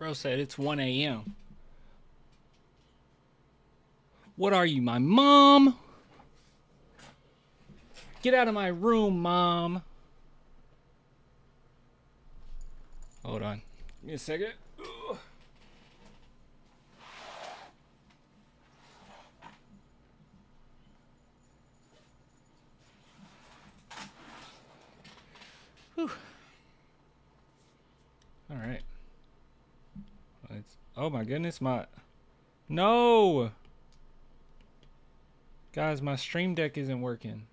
Bro said it's 1 a.m. What are you, my mom? Get out of my room, mom. Hold on. Give me a second. Ugh. Whew. All right. Oh my goodness, no, guys, my stream deck isn't working.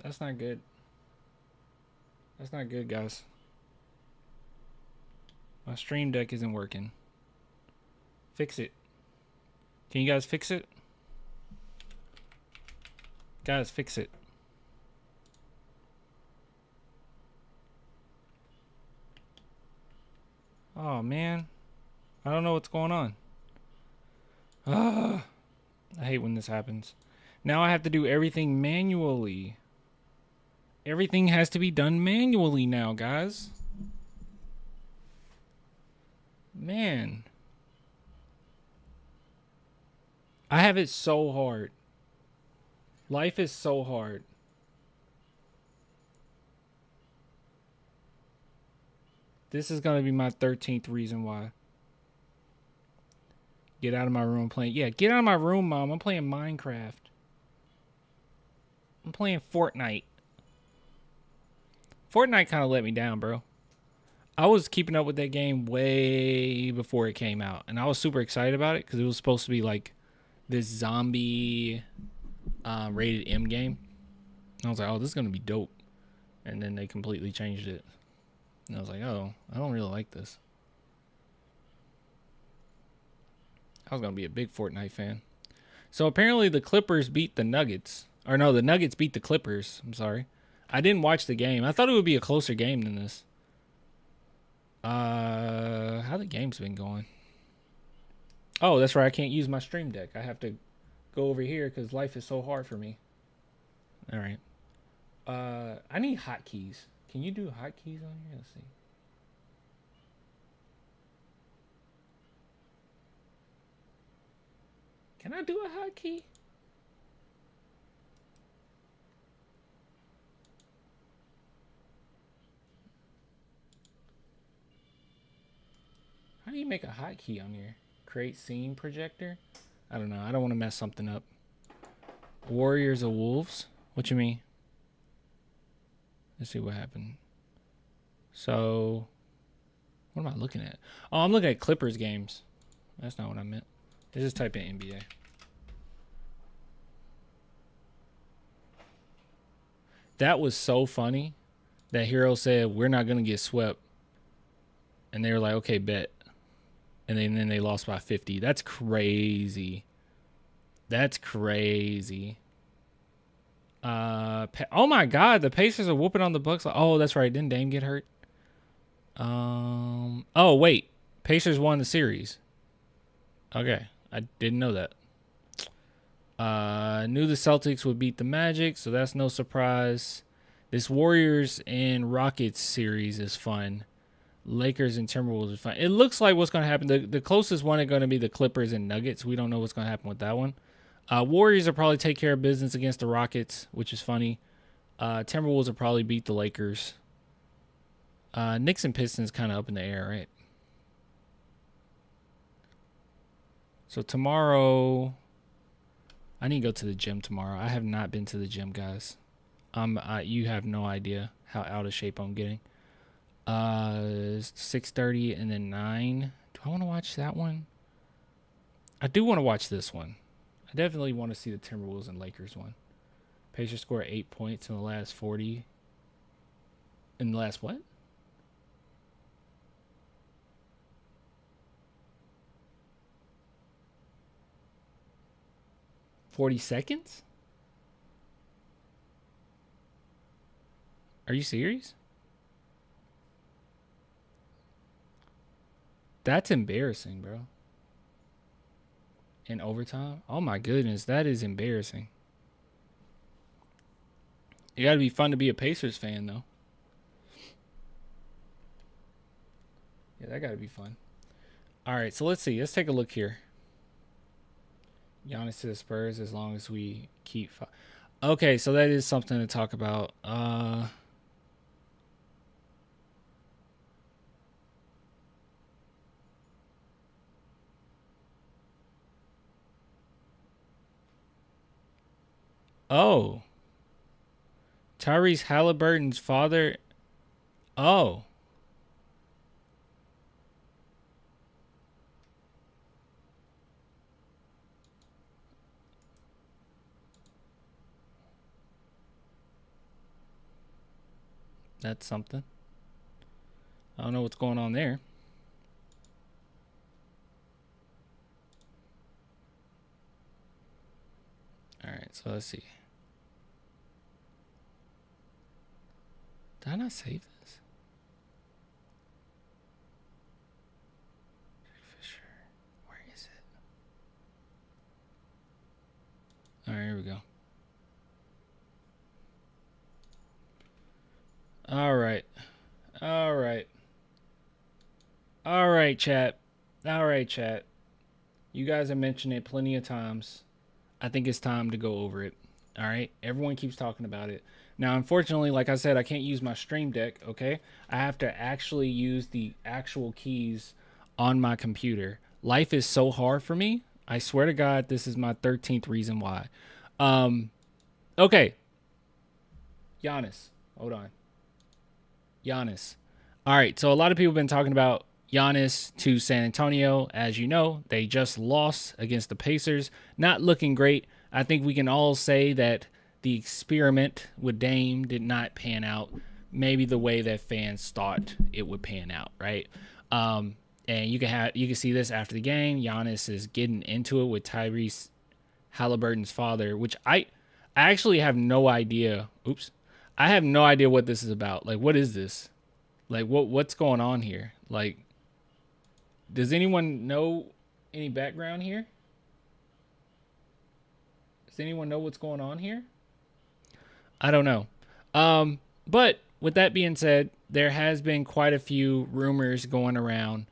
That's not good. That's not good, guys. My stream deck isn't working. Fix it. Can you guys fix it? Guys, fix it. Oh man, I don't know what's going on. I hate when this happens. Now I have to do everything manually. Everything has to be done manually now, guys. Man, I have it so hard. Life is so hard. This is gonna be my 13th reason why. Get out of my room playing. Yeah, get out of my room, mom. I'm playing Minecraft. I'm playing Fortnite. Fortnite kind of let me down, bro. I was keeping up with that game way before it came out, and I was super excited about it because it was supposed to be like this zombie rated M game. And I was like, oh, this is gonna be dope. And then they completely changed it. And I was like, oh, I don't really like this. I was going to be a big Fortnite fan. So apparently the Clippers beat the Nuggets. Or no, the Nuggets beat the Clippers. I'm sorry. I didn't watch the game. I thought it would be a closer game than this. How the game's been going? Oh, that's right. I can't use my stream deck. I have to go over here because life is so hard for me. All right. I need hotkeys. Can you do hotkeys on here? Let's see. Can I do a hotkey? How do you make a hotkey on here? Create scene projector? I don't know. I don't want to mess something up. Warriors of Wolves? What you mean? Let's see what happened. So, what am I looking at? Oh, I'm looking at Clippers games. That's not what I meant. Let's just type in NBA. That was so funny that Hero said, we're not going to get swept. And they were like, okay, bet. And then they lost by 50. That's crazy. That's crazy. Oh my God, the Pacers are whooping on the Bucks. Oh, that's right. Didn't Dame get hurt? Oh wait, Pacers won the series. Okay, I didn't know that. Knew the Celtics would beat the Magic, so that's no surprise. This Warriors and Rockets series is fun. Lakers and Timberwolves is fun. It looks like what's going to happen. The closest one is going to be the Clippers and Nuggets. We don't know what's going to happen with that one. Warriors will probably take care of business against the Rockets, which is funny. Timberwolves will probably beat the Lakers. Knicks and Pistons kind of up in the air, right? So tomorrow, I need to go to the gym tomorrow. I have not been to the gym, guys. You have no idea how out of shape I'm getting. 6:30 and then 9. Do I want to watch that one? I do want to watch this one. I definitely want to see the Timberwolves and Lakers one. Pacers score 8 points in the last 40. In the last what? $40? Are you serious? That's embarrassing, bro. In overtime? Oh my goodness, that is embarrassing. It got to be fun to be a Pacers fan, though. Yeah, that got to be fun. All right, so let's see. Let's take a look here. Giannis to the Spurs as long as we keep. Okay, so that is something to talk about. Oh, Tyrese Halliburton's father. Oh, that's something. I don't know what's going on there. All right, so let's see. Did I not save this? Fischer. Where is it? All right, here we go. All right. All right. All right, chat. All right, chat. You guys have mentioned it plenty of times. I think it's time to go over it. All right. Everyone keeps talking about it. Now, unfortunately, like I said, I can't use my Stream Deck. Okay. I have to actually use the actual keys on my computer. Life is so hard for me. I swear to God, this is my 13th reason why. Okay. Giannis. Hold on. Giannis. All right. So a lot of people have been talking about Giannis to San Antonio. As you know, they just lost against the Pacers. Not looking great. I think we can all say that the experiment with Dame did not pan out maybe the way that fans thought it would pan out, right? And you can see this after the game. Giannis is getting into it with Tyrese Halliburton's father, which I actually have no idea. Oops. I have no idea what this is about. Like, what is this? Like, what's going on here? Like, does anyone know any background here? Does anyone know what's going on here? I don't know. But with that being said, there has been quite a few rumors going around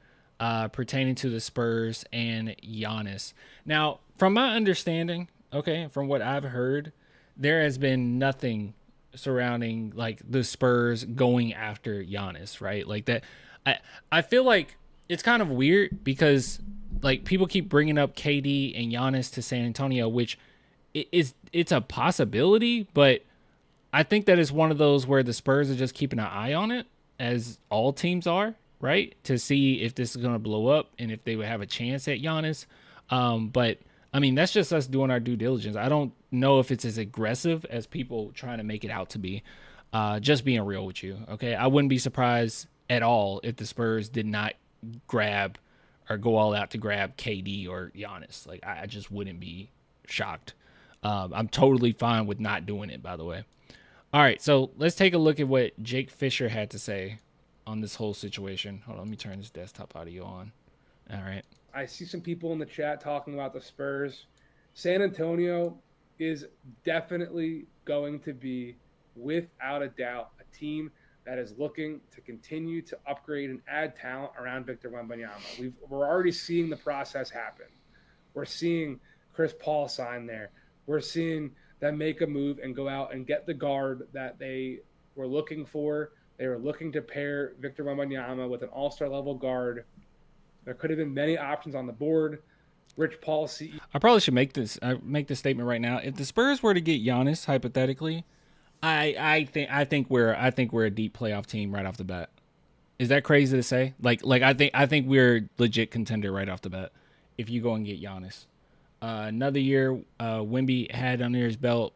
pertaining to the Spurs and Giannis. Now, from my understanding, okay, from what I've heard, there has been nothing surrounding like the Spurs going after Giannis, right? Like that. I feel like it's kind of weird because like people keep bringing up KD and Giannis to San Antonio, which it's a possibility, but I think that is one of those where the Spurs are just keeping an eye on it, as all teams are, right? To see if this is going to blow up and if they would have a chance at Giannis. But I mean, that's just us doing our due diligence. I don't know if it's as aggressive as people trying to make it out to be. Just being real with you, okay? I wouldn't be surprised at all if the Spurs did not grab or go all out to grab KD or Giannis. Like, I just wouldn't be shocked. I'm totally fine with not doing it, by the way. All right, so let's take a look at what Jake Fischer had to say on this whole situation. Hold on, let me turn this desktop audio on. All right. I see some people in the chat talking about the Spurs. San Antonio is definitely going to be, without a doubt, a team that is looking to continue to upgrade and add talent around Victor Wembanyama. We're already seeing the process happen. We're seeing Chris Paul sign there. We're seeing them make a move and go out and get the guard that they were looking for. They were looking to pair Victor Wembanyama with an all-star level guard. There could have been many options on the board. Rich Paul, CEO. I probably should make this statement right now. If the Spurs were to get Giannis, hypothetically, I think we're a deep playoff team right off the bat. Is that crazy to say? Like I think we're a legit contender right off the bat if you go and get Giannis. Another year, Wemby had under his belt.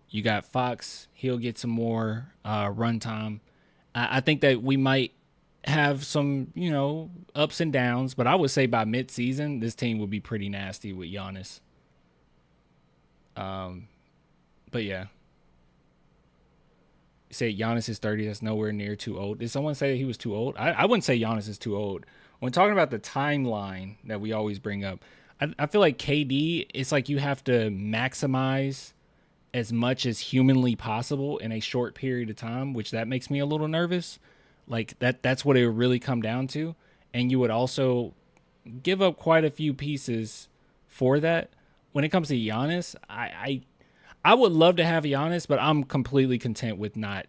You got Fox. He'll get some more run time. I think that we might have some, ups and downs, but I would say by mid-season, this team will be pretty nasty with Giannis. But yeah. You say Giannis is 30. That's nowhere near too old. Did someone say he was too old? I wouldn't say Giannis is too old. When talking about the timeline that we always bring up, I feel like KD, it's like you have to maximize as much as humanly possible in a short period of time, which that makes me a little nervous. Like that's what it would really come down to. and you would also give up quite a few pieces for that. When it comes to Giannis, I would love to have Giannis, but I'm completely content with not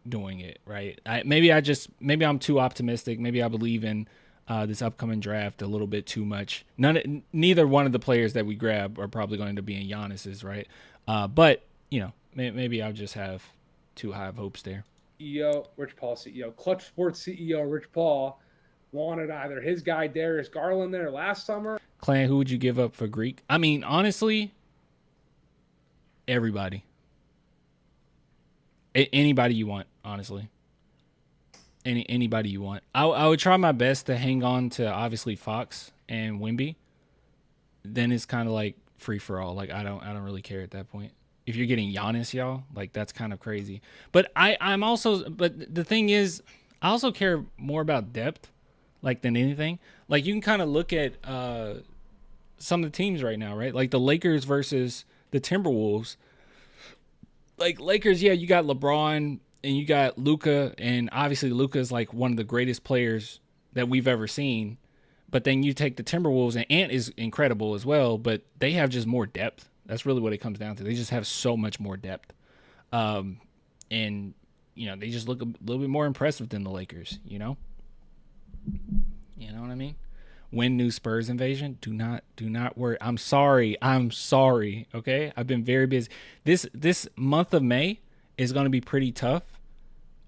doing it, right? Maybe I'm too optimistic. Maybe I believe in this upcoming draft a little bit too much. Neither one of the players that we grab are probably going to be in Giannis's, right? But maybe I'll just have too high of hopes there. CEO Rich Paul, CEO Clutch Sports CEO Rich Paul wanted either his guy Darius Garland there last summer. Clan, who would you give up for Greek? I mean, honestly, everybody. Anybody you want, honestly. Anybody you want. I would try my best to hang on to obviously Fox and Wemby. Then it's kind of like free for all. Like I don't really care at that point. If you're getting Giannis, y'all, like that's kind of crazy. But but the thing is, I also care more about depth, like than anything. Like you can kind of look at some of the teams right now, right? Like the Lakers versus the Timberwolves. Like Lakers, yeah, you got LeBron and you got Luka, and obviously Luka is like one of the greatest players that we've ever seen. But then you take the Timberwolves, and Ant is incredible as well, but they have just more depth. That's really what it comes down to. They just have so much more depth. And, they just look a little bit more impressive than the Lakers, You know what I mean? When new Spurs invasion, do not worry. I'm sorry. Okay? I've been very busy. This month of May is going to be pretty tough.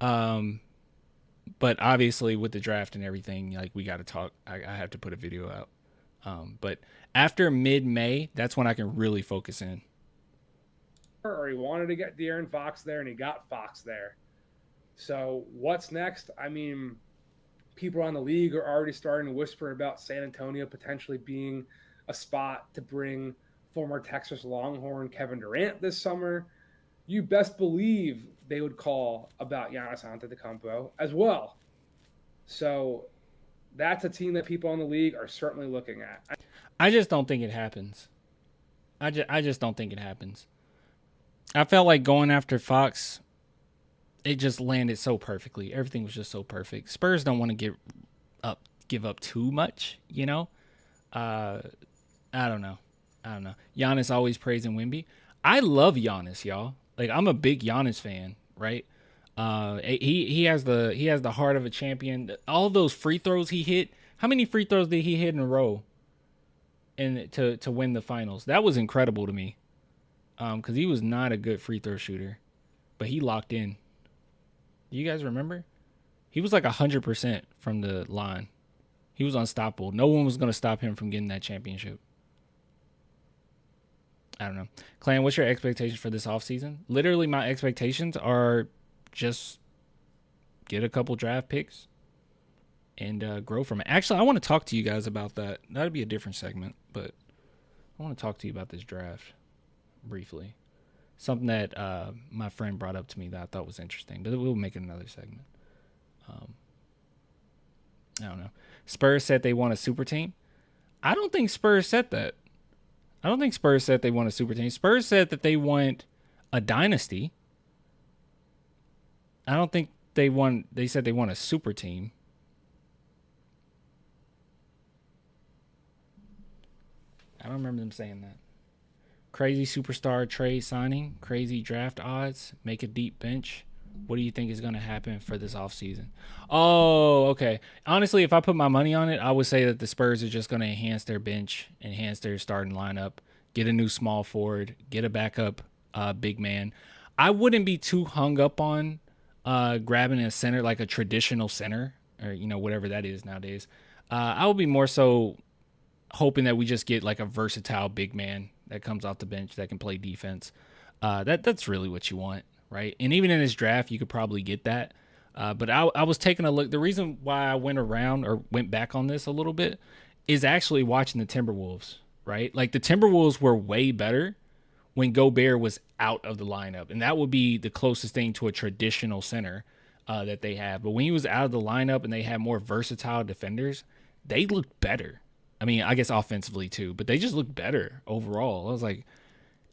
But obviously with the draft and everything, like we got to talk. I have to put a video out. But after mid-May, that's when I can really focus in. Or he wanted to get De'Aaron Fox there, and he got Fox there. So what's next? I mean, people around the league are already starting to whisper about San Antonio potentially being a spot to bring former Texas Longhorn Kevin Durant this summer. You best believe they would call about Giannis Antetokounmpo as well. So that's a team that people in the league are certainly looking at. I just don't think it happens. I just don't think it happens. I felt like going after Fox, it just landed so perfectly. Everything was just so perfect. Spurs don't want to give up too much, I don't know. Giannis always praising Wemby. I love Giannis, y'all. Like I'm a big Giannis fan, right? He has the heart of a champion. All those free throws he hit. How many free throws did he hit in a row? And to win the finals, that was incredible to me. Because he was not a good free throw shooter, but he locked in. Do you guys remember? He was like 100% from the line. He was unstoppable. No one was going to stop him from getting that championship. I don't know. Clan, what's your expectations for this offseason? Literally, my expectations are just get a couple draft picks and grow from it. Actually, I want to talk to you guys about that. That'd be a different segment, but I want to talk to you about this draft briefly. Something that my friend brought up to me that I thought was interesting, but we'll make it another segment. I don't know. Spurs said they want a super team. I don't think Spurs said that. I don't think Spurs said they want a super team. Spurs said that they want a dynasty. I don't think they said they want a super team. I don't remember them saying that. Crazy superstar trade signing, crazy draft odds, make a deep bench. What do you think is going to happen for this offseason? Oh, okay. Honestly, if I put my money on it, I would say that the Spurs are just going to enhance their bench, enhance their starting lineup, get a new small forward, get a backup big man. I wouldn't be too hung up on grabbing a center, like a traditional center, or whatever that is nowadays. I would be more so hoping that we just get like a versatile big man that comes off the bench that can play defense. That's really what you want, right? And even in this draft, you could probably get that. But I was taking a look. The reason why I went back on this a little bit is actually watching the Timberwolves, right? Like the Timberwolves were way better when Gobert was out of the lineup. And that would be the closest thing to a traditional center that they have. But when he was out of the lineup and they had more versatile defenders, they looked better. I mean, I guess offensively too, but they just look better overall. I was like,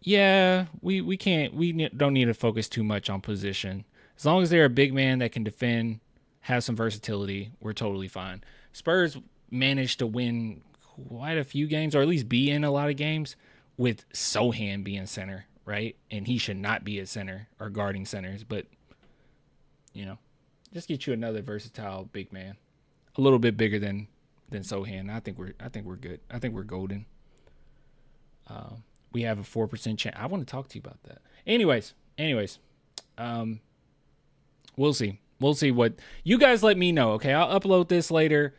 yeah, we don't need to focus too much on position. As long as they're a big man that can defend, have some versatility, we're totally fine. Spurs, managed to win quite a few games, or at least be in a lot of games, with Sohan being center, right? And he should not be at center or guarding centers, but just get you another versatile big man, a little bit bigger than Sohan. I think we're good. I think we're golden. We have a 4% chance. I want to talk to you about that. Anyways, we'll see. We'll see what you guys let me know. Okay, I'll upload this later.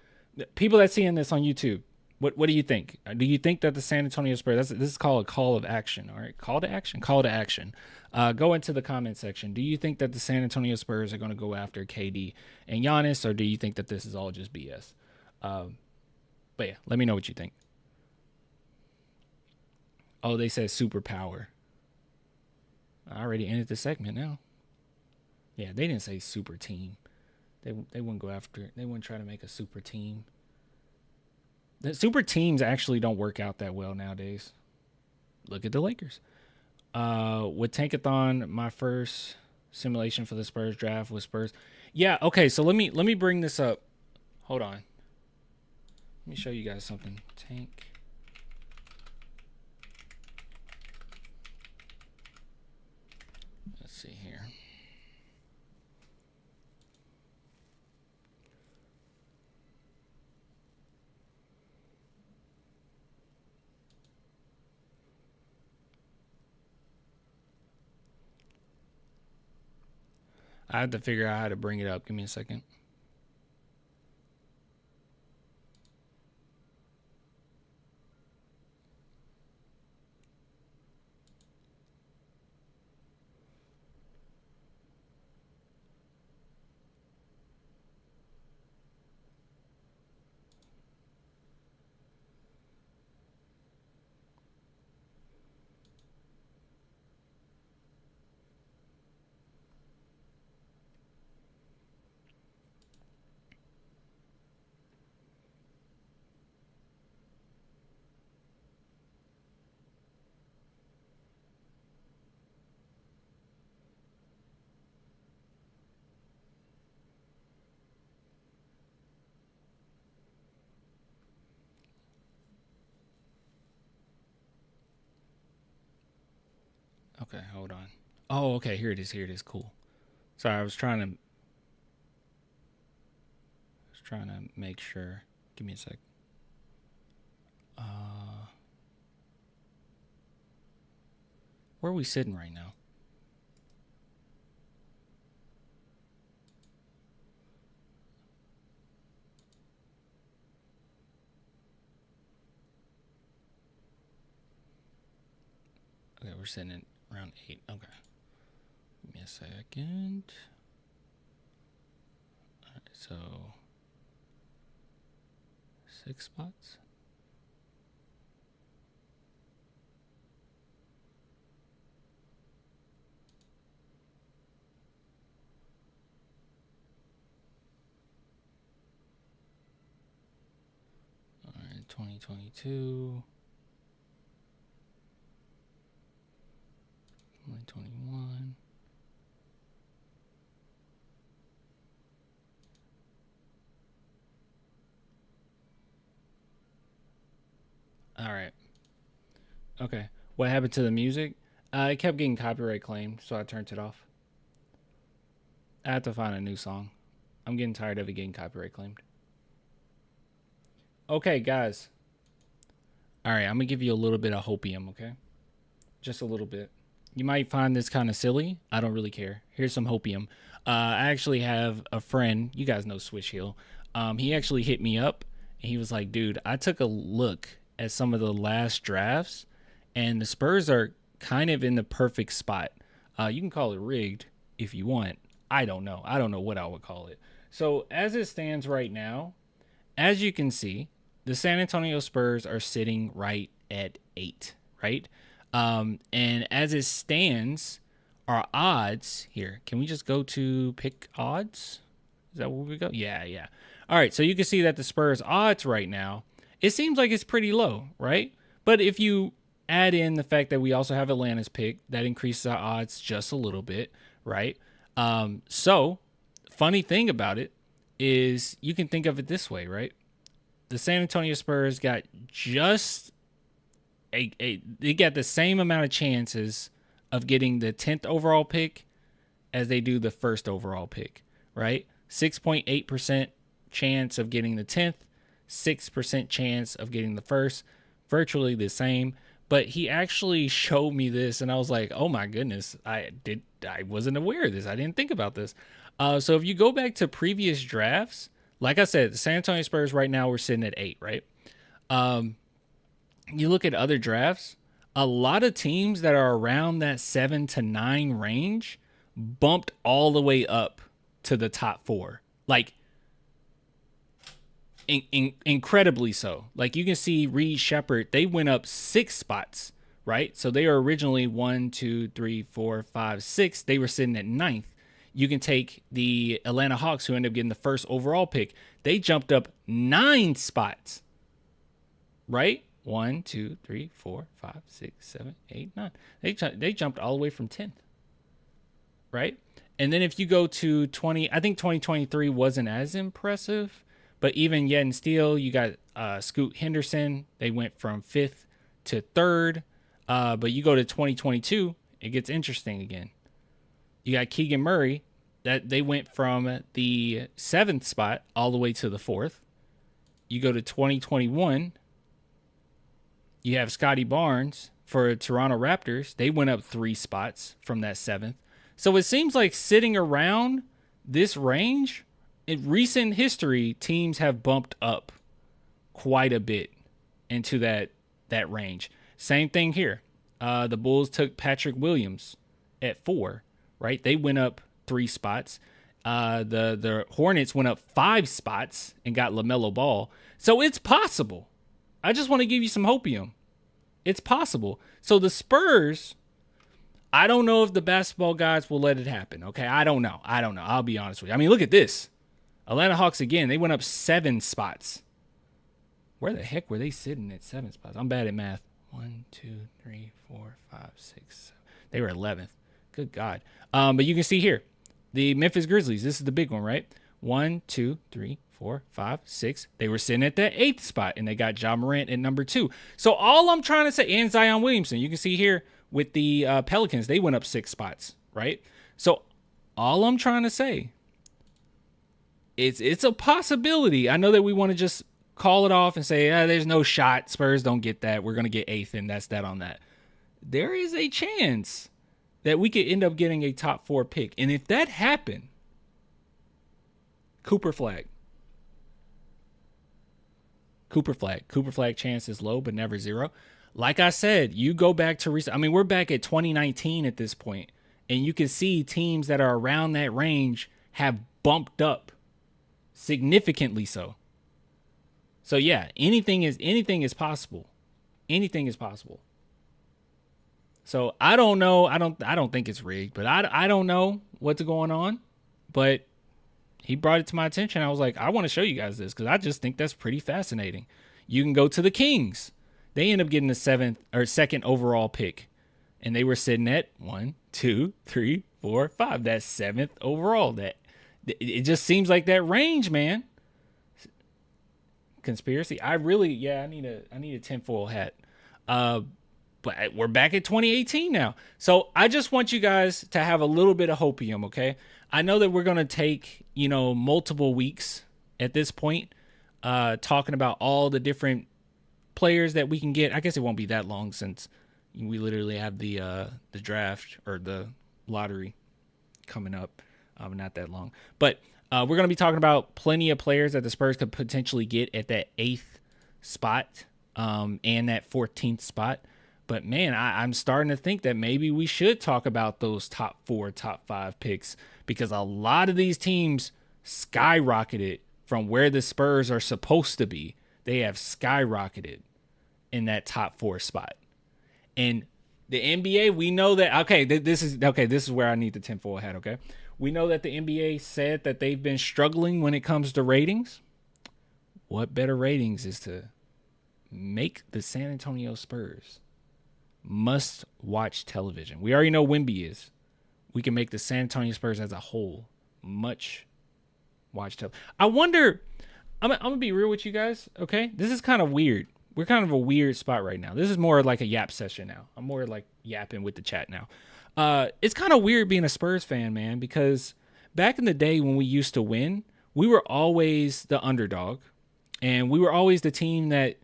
People that seeing this on YouTube, what do you think? Do you think that the San Antonio Spurs? This is called a call of action. All right, call to action. Call to action. Go into the comment section. Do you think that the San Antonio Spurs are going to go after KD and Giannis, or do you think that this is all just BS? But yeah, let me know what you think. Oh, they said superpower. I already ended the segment now. Yeah, they didn't say super team. They wouldn't go after it. They wouldn't try to make a super team. The super teams actually don't work out that well nowadays. Look at the Lakers. With Tankathon, my first simulation for the Spurs draft was Spurs. Yeah, okay, so let me bring this up. Hold on. Let me show you guys something. Tank. Let's see here. I have to figure out how to bring it up. Give me a second. Okay, hold on. Oh, okay, here it is. Here it is. Cool. Sorry, I was trying to make sure. Give me a sec. Where are we sitting right now? Okay, we're sitting at around 8. Okay. Give me a second. All right, so 6 spots. All right, 2022. 2021. All right. Okay. What happened to the music? It kept getting copyright claimed, so I turned it off. I have to find a new song. I'm getting tired of it getting copyright claimed. Okay, guys. All right, I'm going to give you a little bit of hopium, okay? Just a little bit. You might find this kind of silly. I don't really care. Here's some hopium. I actually have a friend. You guys know Swish Hill. He actually hit me up, and he was like, dude, I took a look at some of the last drafts, and the Spurs are kind of in the perfect spot. You can call it rigged if you want. I don't know. I don't know what I would call it. So as it stands right now, as you can see, the San Antonio Spurs are sitting right at 8, right? And as it stands, our odds here, can we just go to pick odds? Is that where we go? Yeah. All right, so you can see that the Spurs odds right now, it seems like it's pretty low, right? But if you add in the fact that we also have Atlanta's pick, that increases our odds just a little bit, right? So funny thing about it is you can think of it this way, right? the San Antonio Spurs got they got the same amount of chances of getting the 10th overall pick as they do the first overall pick, right? 6.8% chance of getting the 10th, 6% chance of getting the first, virtually the same. But he actually showed me this, and I was like, oh my goodness, I wasn't aware of this. I didn't think about this. So if you go back to previous drafts, like I said, the San Antonio Spurs right now, we're sitting at 8, right? You look at other drafts, a lot of teams that are around that 7 to 9 range bumped all the way up to the top 4. Like, incredibly so. Like, you can see Reed Shepherd, they went up 6 spots, right? So they were originally 1, 2, 3, 4, 5, 6. They were sitting at 9th. You can take the Atlanta Hawks, who ended up getting the first overall pick. They jumped up 9 spots, right? 1, 2, 3, 4, 5, 6, 7, 8, 9. They jumped all the way from 10th, right? And then if you go to I think 2023 wasn't as impressive, but even yet and still, you got Scoot Henderson. They went from 5th to 3rd. But you go to 2022, it gets interesting again. You got Keegan Murray, that they went from the 7th spot all the way to the 4th. You go to 2021, you have Scotty Barnes for Toronto Raptors. They went up 3 spots from that 7th. So it seems like sitting around this range, in recent history, teams have bumped up quite a bit into that range. Same thing here. The Bulls took Patrick Williams at 4, right? They went up 3 spots. The Hornets went up 5 spots and got LaMelo Ball. So it's possible. I just want to give you some hopium. It's possible. So the Spurs, I don't know if the basketball guys will let it happen, okay? I don't know. I'll be honest with you. I mean, look at this. Atlanta Hawks, again, they went up 7 spots. Where the heck were they sitting at 7 spots? I'm bad at math. 1, 2, 3, 4, 5, 6, 7. They were 11th. Good God. But you can see here, the Memphis Grizzlies, this is the big one, right? 1, 2, 3, 4, 5, 6. They were sitting at that 8th spot, and they got Ja Morant at number 2. So all I'm trying to say, and Zion Williamson, you can see here with the Pelicans, they went up 6 spots, right? So all I'm trying to say, it's a possibility. I know that we want to just call it off and say, there's no shot. Spurs don't get that. We're going to get 8th, and that's that on that. There is a chance that we could end up getting a top 4 pick. And if that happened, Cooper flag. Cooper flag chance is low, but never zero. Like I said, you go back to recent. I mean, we're back at 2019 at this point, and you can see teams that are around that range have bumped up significantly so. So yeah, anything is possible. Anything is possible. So I don't know. I don't think it's rigged, but I don't know what's going on. But he brought it to my attention. I was like, I want to show you guys this because I just think that's pretty fascinating. You can go to the Kings. They end up getting the 7th or 2nd overall pick, and they were sitting at 1, 2, 3, 4, 5. That 7th overall. That it just seems like that range, man. Conspiracy. I need a tinfoil hat. But we're back at 2018 now. So I just want you guys to have a little bit of hopium, okay? I know that we're going to take, multiple weeks at this point, talking about all the different players that we can get. I guess it won't be that long since we literally have the draft or the lottery coming up. Not that long. But we're going to be talking about plenty of players that the Spurs could potentially get at that 8th spot and that 14th spot. But, man, I'm starting to think that maybe we should talk about those top 4, top 5 picks because a lot of these teams skyrocketed from where the Spurs are supposed to be. They have skyrocketed in that top 4 spot. And the NBA, we know that, this is where I need the tinfoil hat, okay? We know that the NBA said that they've been struggling when it comes to ratings. What better ratings is to make the San Antonio Spurs must-watch television? We already know Wemby is. We can make the San Antonio Spurs as a whole much watch television. I wonder, I'm gonna be real with you guys. Okay, this is kind of weird. We're kind of a weird spot right now. This is more like a yap session now. I'm more like yapping with the chat now. It's kind of weird being a Spurs fan, man, because back in the day when we used to win, we were always the underdog, and we were always the team that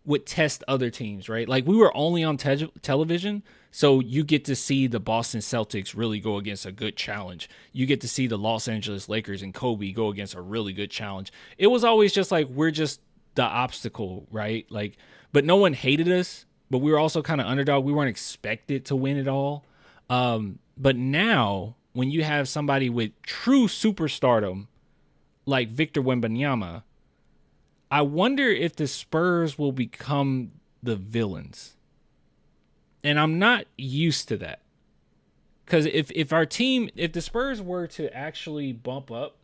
would test other teams, right? Like we were only on television, so you get to see the Boston Celtics really go against a good challenge. You get to see the Los Angeles Lakers and Kobe go against a really good challenge. It was always just like we're just the obstacle, right? Like, but no one hated us, but we were also kind of underdog. We weren't expected to win it all. But now when you have somebody with true superstardom like Victor Wembanyama, I wonder if the Spurs will become the villains. And I'm not used to that. Because if the Spurs were to actually bump up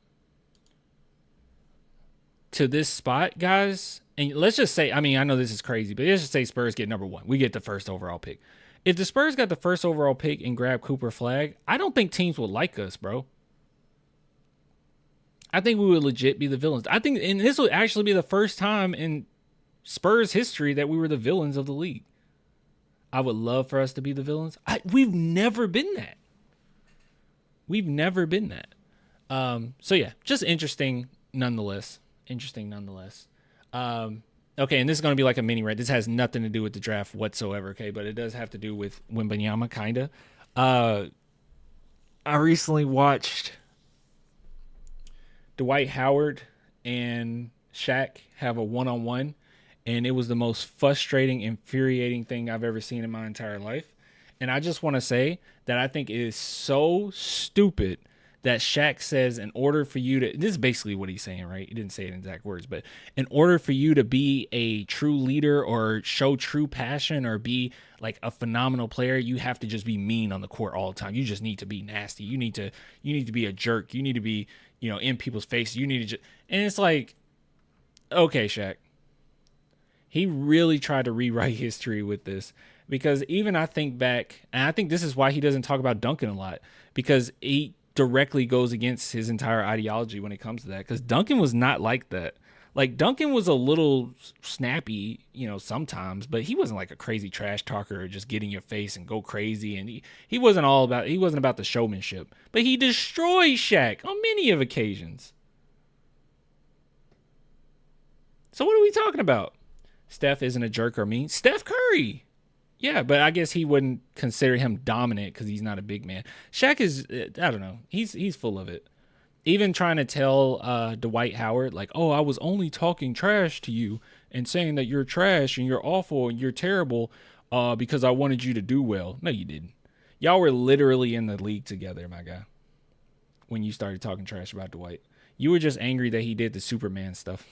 to this spot, guys, and let's just say, I mean, I know this is crazy, but let's just say Spurs get number 1. We get the first overall pick. If the Spurs got the first overall pick and grab Cooper Flag, I don't think teams would like us, bro. I think we would legit be the villains. I think, and this would actually be the first time in Spurs history that we were the villains of the league. I would love for us to be the villains. We've never been that. We've never been that. So yeah, just interesting nonetheless. Okay, and this is going to be like a mini rant. This has nothing to do with the draft whatsoever, okay? But it does have to do with Wembanyama, kind of. I recently watched Dwight Howard and Shaq have a one-on-one, and it was the most frustrating, infuriating thing I've ever seen in my entire life. And I just want to say that I think it is so stupid that Shaq says in order for you to, this is basically what he's saying, right? He didn't say it in exact words, but in order for you to be a true leader or show true passion or be like a phenomenal player, you have to just be mean on the court all the time. You just need to be nasty. You need to be a jerk. You need to be, in people's face. You need to and it's like, okay, Shaq. He really tried to rewrite history with this, because even I think back, and I think this is why he doesn't talk about Duncan a lot, because he directly goes against his entire ideology when it comes to that, because Duncan was not like that. Like, Duncan was a little snappy, sometimes, but he wasn't like a crazy trash talker or just get in your face and go crazy. And he wasn't about the showmanship, but he destroyed Shaq on many of occasions. So what are we talking about? Steph isn't a jerk or mean. Steph Curry. Yeah, but I guess he wouldn't consider him dominant because he's not a big man. Shaq is, I don't know. He's full of it. Even trying to tell Dwight Howard, like, oh, I was only talking trash to you and saying that you're trash and you're awful and you're terrible because I wanted you to do well. No, you didn't. Y'all were literally in the league together, my guy, when you started talking trash about Dwight. You were just angry that he did the Superman stuff.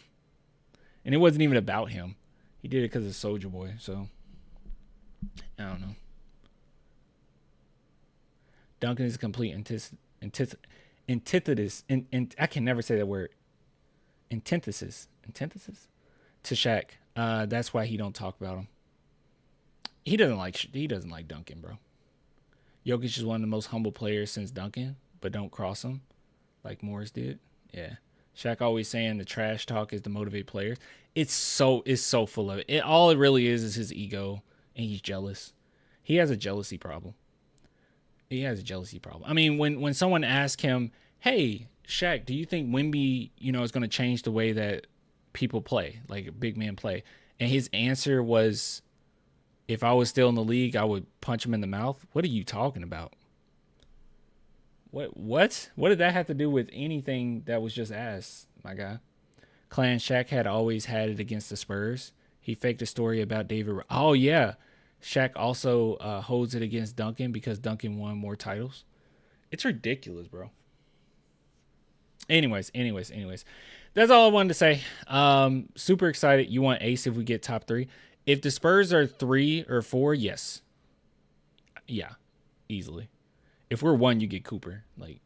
And it wasn't even about him. He did it because of Soulja Boy, so I don't know. Duncan is a complete antithesis. I can never say that word. Antithesis to Shaq. That's why he don't talk about him. He doesn't like Duncan, bro. Jokic is one of the most humble players since Duncan, but don't cross him like Morris did. Yeah. Shaq always saying the trash talk is to motivate players. It's so full of it. All it really is his ego, and he's jealous. He has a jealousy problem. I mean, when someone asks him, "Hey, Shaq, do you think Wemby, is going to change the way that people play, like big men play?" And his answer was, "If I was still in the league, I would punch him in the mouth." What are you talking about? What did that have to do with anything that was just asked, my guy? Clan Shaq had always had it against the Spurs. He faked a story about David. Oh, yeah. Shaq also holds it against Duncan because Duncan won more titles. It's ridiculous, bro. Anyways. That's all I wanted to say. Super excited. You want ace if we get top 3. If the Spurs are 3 or 4, yes. Yeah, easily. If we're 1, you get Cooper. Like,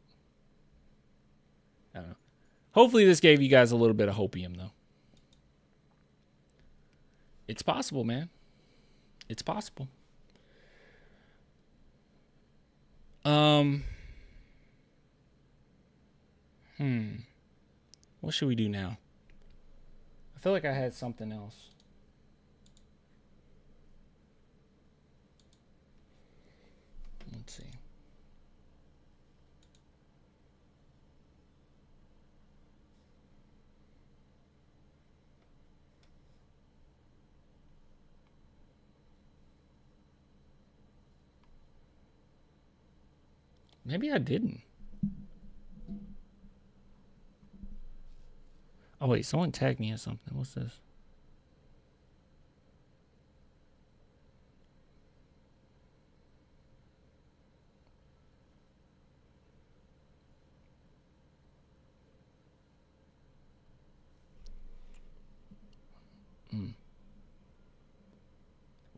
I don't know. Hopefully this gave you guys a little bit of hopium, though. It's possible, man. It's possible. What should we do now? I feel like I had something else. Let's see. Maybe I didn't. Oh, wait. Someone tagged me in something. What's this?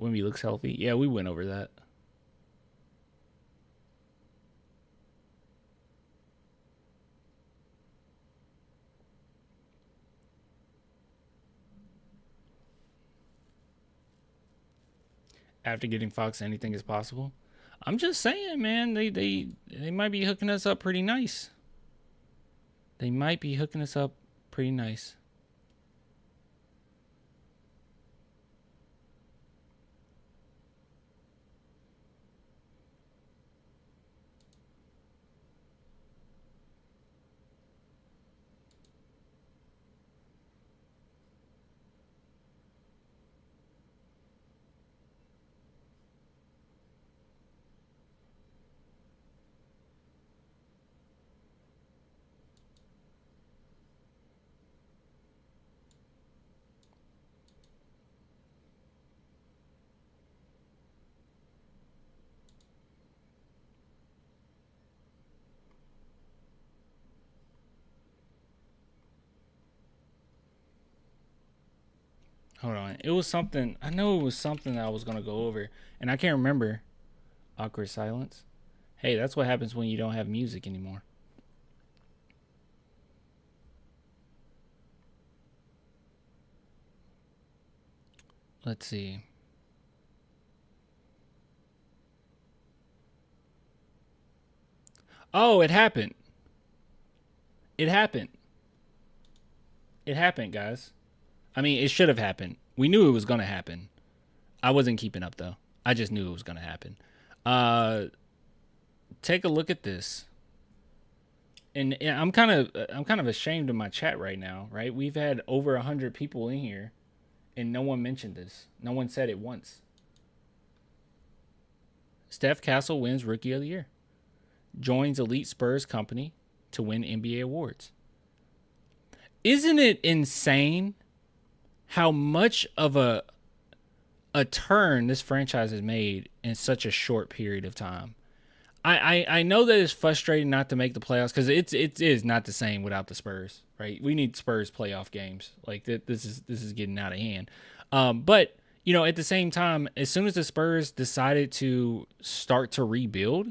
Wemby looks healthy. Yeah, we went over that. After getting Fox, anything is possible. I'm just saying, man. They might be hooking us up pretty nice. They might be hooking us up pretty nice. Hold on. It was something. I know it was something that I was going to go over. And I can't remember. Awkward silence. Hey, that's what happens when you don't have music anymore. Let's see. Oh, it happened. It happened. It happened, guys. I mean, it should have happened. We knew it was going to happen. I wasn't keeping up, though. I just knew it was going to happen. Take a look at this. And I'm kind of ashamed of my chat right now, right? We've had over 100 people in here, and no one mentioned this. No one said it once. Steph Castle wins Rookie of the Year. Joins elite Spurs company to win NBA awards. Isn't it insane how much of a turn this franchise has made in such a short period of time? I know that it's frustrating not to make the playoffs because it is not the same without the Spurs, right? We need Spurs playoff games. Like this is getting out of hand. But you know, at the same time, as soon as the Spurs decided to start to rebuild,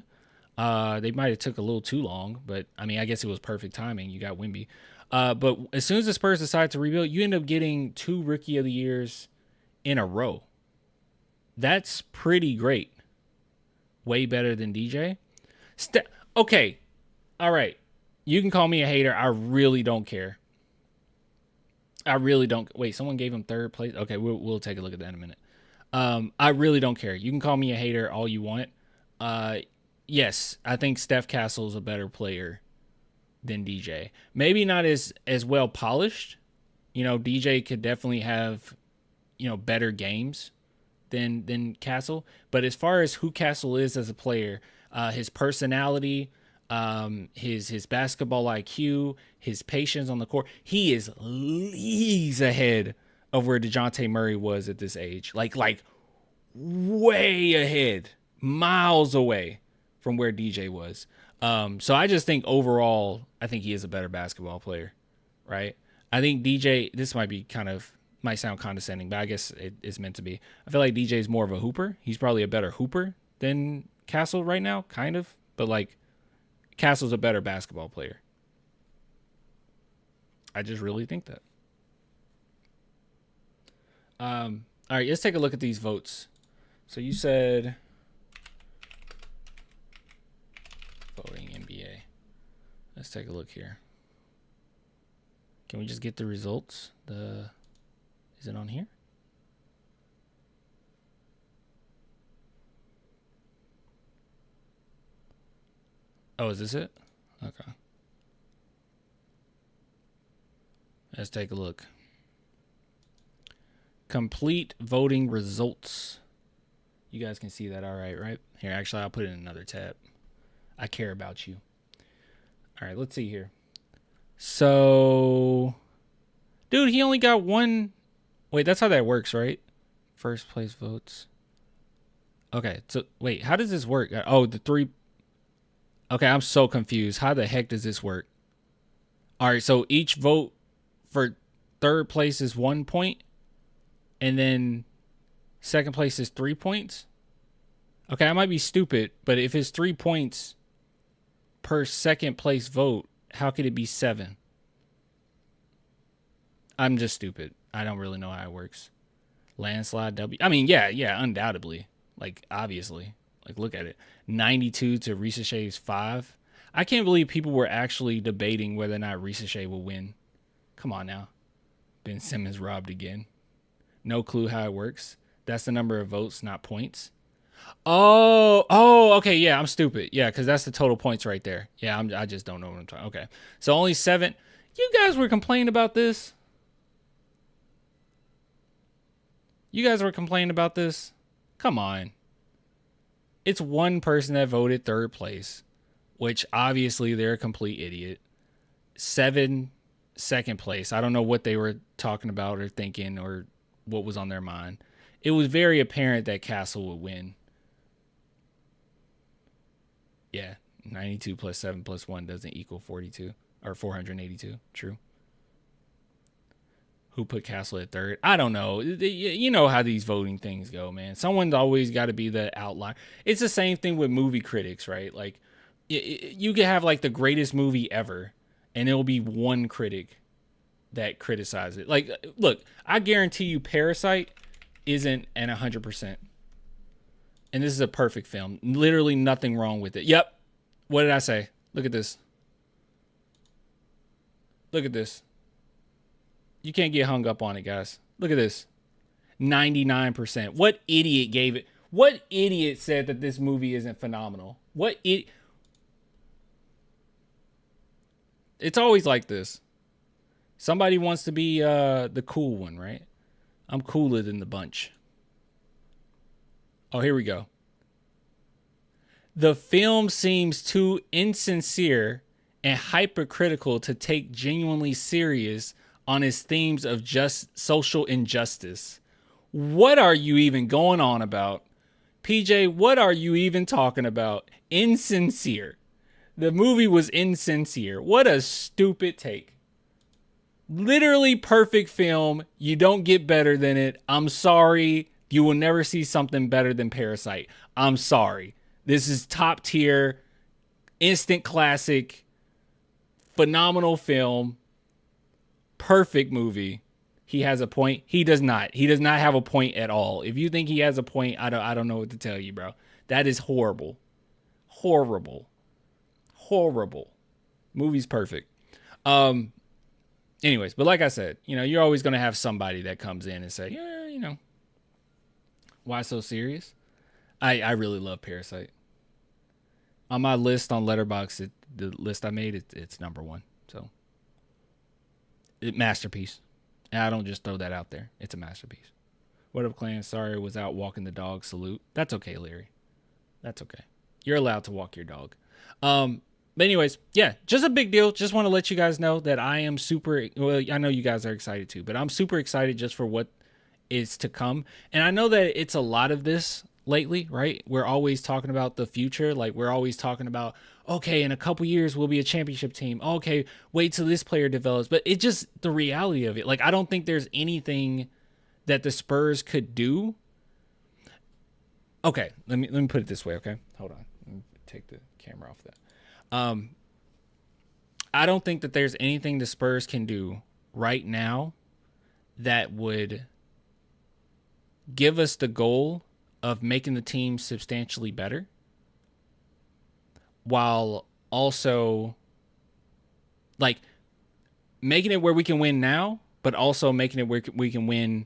they might have took a little too long. But I mean, I guess it was perfect timing. You got Wemby. But as soon as the Spurs decided to rebuild, you end up getting 2 Rookie of the Years in a row. That's pretty great. Way better than DJ. Okay. All right. You can call me a hater. I really don't care. I really don't. Wait, someone gave him 3rd place. Okay, we'll take a look at that in a minute. I really don't care. You can call me a hater all you want. Yes, I think Steph Castle is a better player than DJ. Maybe not as well polished. You know, DJ could definitely have, you know, better games than Castle. But as far as who Castle is as a player, his personality, his basketball IQ, his patience on the court, he is leagues ahead of where DeJounte Murray was at this age. Like way ahead, miles away from where DJ was. So I just think overall, I think he is a better basketball player, right? I think DJ, this might sound condescending, but I guess it's meant to be. I feel like DJ is more of a hooper. He's probably a better hooper than Castle right now, kind of. But like, Castle's a better basketball player. I just really think that. All right, let's take a look at these votes. So you said voting NBA. Let's take a look here. Can we just get the results? Is it on here? Oh, is this it? Okay. Let's take a look. Complete voting results. You guys can see that all right? Here, actually, I'll put it in another tab. I care about you. All right, let's see here. So, dude, he only got one. Wait, that's how that works, right? First place votes. Okay, so wait, how does this work? Oh, the three. Okay, I'm so confused. How the heck does this work? All right, so each vote for third place is 1 point, and then second place is 3 points. Okay, I might be stupid, but if it's 3 points per second place vote, how could it be 7? I'm just stupid. I don't really know how it works. Landslide W. I mean, yeah, undoubtedly. Like, obviously. Like, look at it. 92 to Ricochet's 5. I can't believe people were actually debating whether or not Ricochet will win. Come on now. Ben Simmons robbed again. No clue how it works. That's the number of votes, not points. Oh, okay, yeah, I'm stupid. Yeah, because that's the total points right there. Yeah, I just don't know what I'm talking. Okay, so only 7. You guys were complaining about this? Come on. It's one person that voted third place, which obviously they're a complete idiot. 7 second place. I don't know what they were talking about or thinking or what was on their mind. It was very apparent that Castle would win. Yeah, 92 plus 7 plus 1 doesn't equal 42 or 482. True. Who put Castle at third? I don't know. You know how these voting things go, man. Someone's always got to be the outlier. It's the same thing with movie critics, right? Like, you could have like the greatest movie ever, and it'll be one critic that criticizes it. Like, look, I guarantee you Parasite isn't an 100%. And this is a perfect film. Literally nothing wrong with it. Yep. What did I say? Look at this. Look at this. You can't get hung up on it, guys. Look at this. 99%. What idiot gave it? What idiot said that this movie isn't phenomenal? It's always like this. Somebody wants to be the cool one, right? I'm cooler than the bunch. Oh, here we go. The film seems too insincere and hypercritical to take genuinely serious on its themes of just social injustice. What are you even going on about? PJ, what are you even talking about? Insincere. The movie was insincere. What a stupid take. Literally perfect film. You don't get better than it. I'm sorry. You will never see something better than Parasite. I'm sorry. This is top tier, instant classic, phenomenal film, perfect movie. He has a point. He does not. He does not have a point at all. If you think he has a point, I don't know what to tell you, bro. That is horrible. Horrible. Movie's perfect. Anyways, but like I said, you're always going to have somebody that comes in and say, yeah, why so serious? I really love Parasite. On my list on Letterboxd, the list I made, it's number 1. So, masterpiece. And I don't just throw that out there. It's a masterpiece. What up, clan? Sorry I was out walking the dog. Salute. That's okay, Larry. That's okay. You're allowed to walk your dog. But anyways, yeah, just a big deal. Just want to let you guys know that I am super, well, I know you guys are excited too, but I'm super excited just for what is to come. And I know that it's a lot of this lately, right? We're always talking about the future. Like, we're always talking about, okay, in a couple years, we'll be a championship team. Okay, wait till this player develops. But it's just the reality of it. Like, I don't think there's anything that the Spurs could do. Okay, let me put it this way, okay? Hold on. Let me take the camera off that. I don't think that there's anything the Spurs can do right now that would give us the goal of making the team substantially better, while also like making it where we can win now, but also making it where we can win,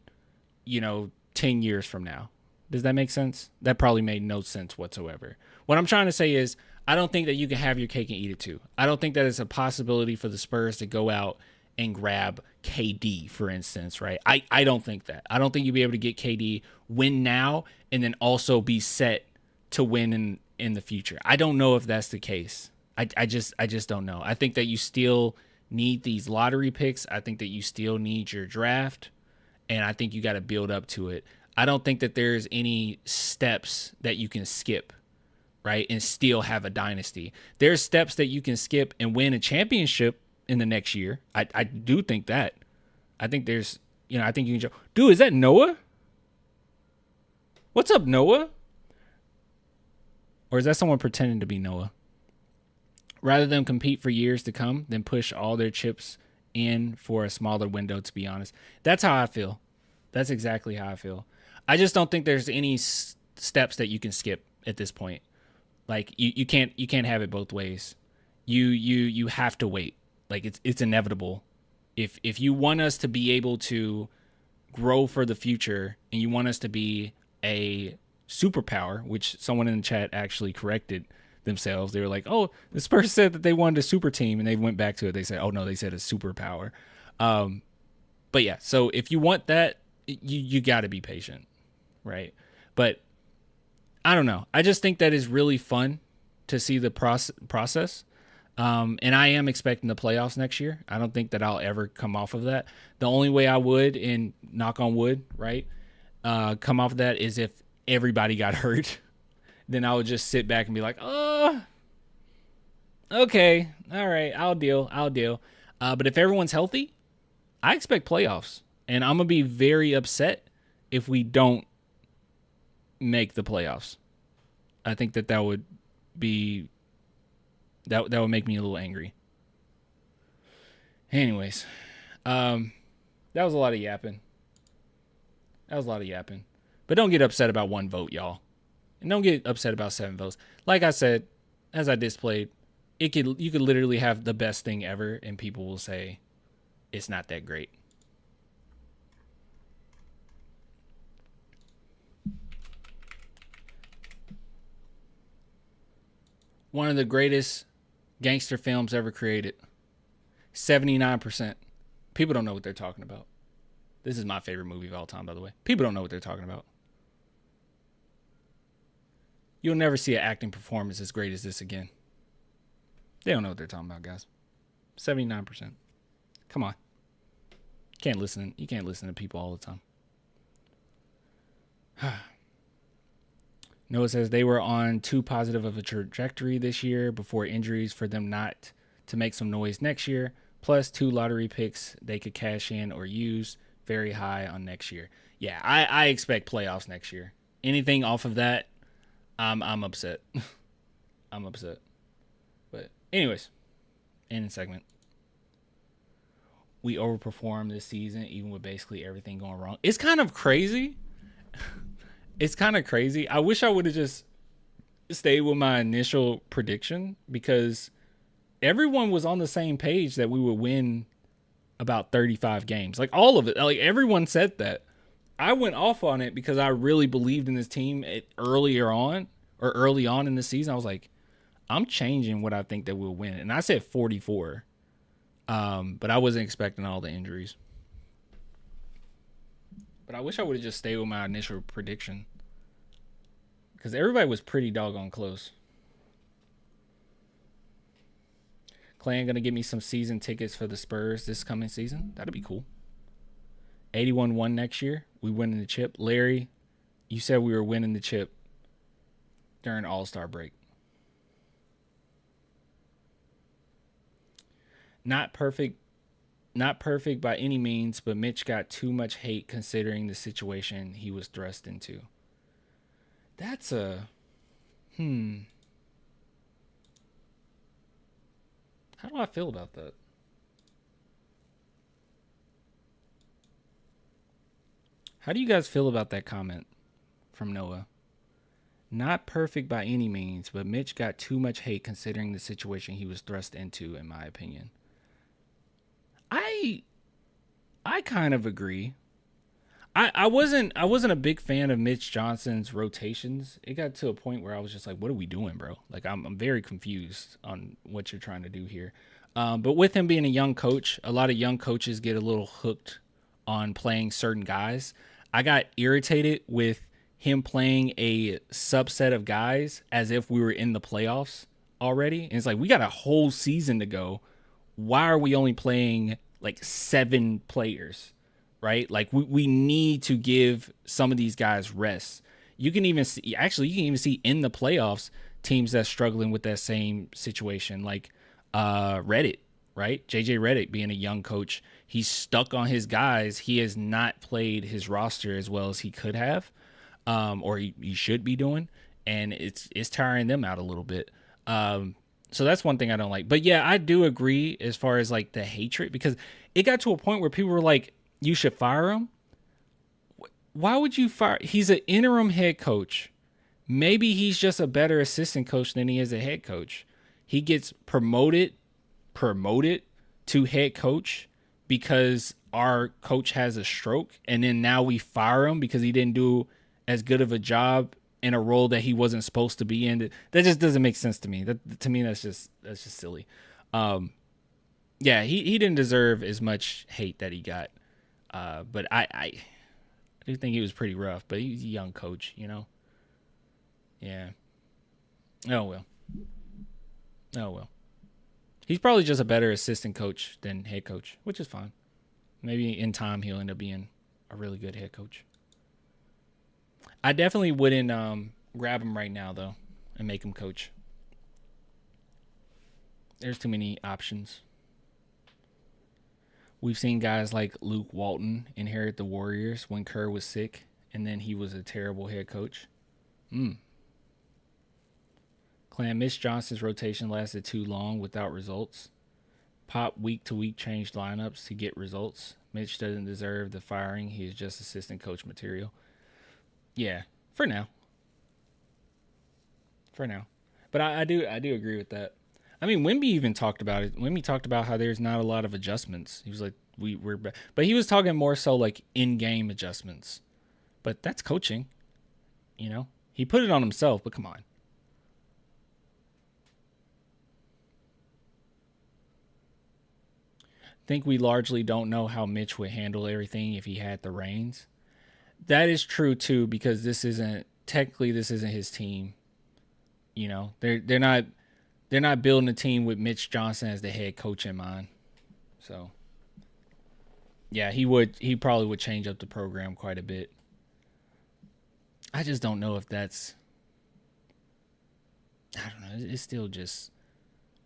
10 years from now. Does that make sense? That probably made no sense whatsoever. What I'm trying to say is I don't think that you can have your cake and eat it too. I don't think that it's a possibility for the Spurs to go out and grab KD, for instance, right? I don't think that. I don't think you'll be able to get KD, win now, and then also be set to win in the future. I don't know if that's the case. I just don't know. I think that you still need these lottery picks. I think that you still need your draft, and I think you got to build up to it. I don't think that there's any steps that you can skip, right, and still have a dynasty. There's steps that you can skip and win a championship in the next year. I do think that. I think there's, I think you can. Dude, is that Noah? What's up, Noah? Or is that someone pretending to be Noah? Rather than compete for years to come, then push all their chips in for a smaller window, to be honest. That's how I feel. That's exactly how I feel. I just don't think there's any steps that you can skip at this point. Like you can't have it both ways. You have to wait. Like it's inevitable. If you want us to be able to grow for the future and you want us to be a superpower, which someone in the chat actually corrected themselves. They were like, "Oh, the Spurs said that they wanted a super team," and they went back to it. They said, "Oh no, they said a superpower." But yeah, so if you want that, you got to be patient, right? But I don't know. I just think that is really fun to see the process. And I am expecting the playoffs next year. I don't think that I'll ever come off of that. The only way I would, and knock on wood, right, come off of that is if everybody got hurt. Then I would just sit back and be like, oh, okay, all right, I'll deal. But if everyone's healthy, I expect playoffs. And I'm going to be very upset if we don't make the playoffs. I think that would be, that would make me a little angry. Anyways, that was a lot of yapping. But don't get upset about one vote, y'all. And don't get upset about 7 votes. Like I said, as I displayed, you could literally have the best thing ever, and people will say it's not that great. One of the greatest gangster films ever created. 79%. People don't know what they're talking about. This is my favorite movie of all time, by the way. People don't know what they're talking about. You'll never see an acting performance as great as this again. They don't know what they're talking about, guys. 79%. Come on. You can't listen to people all the time. Noah says they were on too positive of a trajectory this year before injuries for them not to make some noise next year. Plus 2 lottery picks they could cash in or use. Very high on next year. Yeah, I expect playoffs next year. Anything off of that, I'm upset. I'm upset. But anyways, end segment. We overperformed this season, even with basically everything going wrong. It's kind of crazy. I wish I would have just stayed with my initial prediction, because everyone was on the same page that we would win about 35 games. Like all of it. Like everyone said that. I went off on it because I really believed in this team early on in the season. I was like, I'm changing what I think that we'll win. And I said 44. But I wasn't expecting all the injuries. But I wish I would have just stayed with my initial prediction, because everybody was pretty doggone close. Clan going to give me some season tickets for the Spurs this coming season. That'd be cool. 81-1 next year. We winning the chip. Larry, you said we were winning the chip during All-Star break. Not perfect by any means, but Mitch got too much hate considering the situation he was thrust into. That's a How do I feel about that? How do you guys feel about that comment from Noah? Not perfect by any means, but Mitch got too much hate considering the situation he was thrust into, in my opinion. I kind of agree. I wasn't a big fan of Mitch Johnson's rotations. It got to a point where I was just like, what are we doing, bro? Like I'm very confused on what you're trying to do here. But with him being a young coach, a lot of young coaches get a little hooked on playing certain guys. I got irritated with him playing a subset of guys as if we were in the playoffs already. And it's like, we got a whole season to go. Why are we only playing like 7 players? Right? Like we need to give some of these guys rest. You can even see, actually, you can even see in the playoffs teams that's struggling with that same situation, like Reddit, right? JJ Redick being a young coach, he's stuck on his guys. He has not played his roster as well as he could have, or he should be doing, and it's tiring them out a little bit. So that's one thing I don't like. But yeah, I do agree as far as like the hatred, because it got to a point where people were like, you should fire him. Why would you fire? He's an interim head coach. Maybe he's just a better assistant coach than he is a head coach. He gets promoted to head coach because our coach has a stroke, and then now we fire him because he didn't do as good of a job in a role that he wasn't supposed to be in. That just doesn't make sense to me. To me, that's just silly. Yeah, he didn't deserve as much hate that he got. But I do think he was pretty rough, but he's a young coach, you know? Yeah. Oh, well. He's probably just a better assistant coach than head coach, which is fine. Maybe in time he'll end up being a really good head coach. I definitely wouldn't grab him right now, though, and make him coach. There's too many options. We've seen guys like Luke Walton inherit the Warriors when Kerr was sick, and then he was a terrible head coach. Clan, Mitch Johnson's rotation lasted too long without results. Pop week-to-week changed lineups to get results. Mitch doesn't deserve the firing. He is just assistant coach material. Yeah, for now. But I do agree with that. I mean, Wemby even talked about it. Wemby talked about how there's not a lot of adjustments. He was like, but he was talking more so like in-game adjustments. But that's coaching, you know? He put it on himself, but come on. Think we largely don't know how Mitch would handle everything if he had the reins. That is true too, because this isn't his team. You know, they're not building a team with Mitch Johnson as the head coach in mind. So, yeah, he probably would change up the program quite a bit. I just don't know if that's, I don't know. It's still just,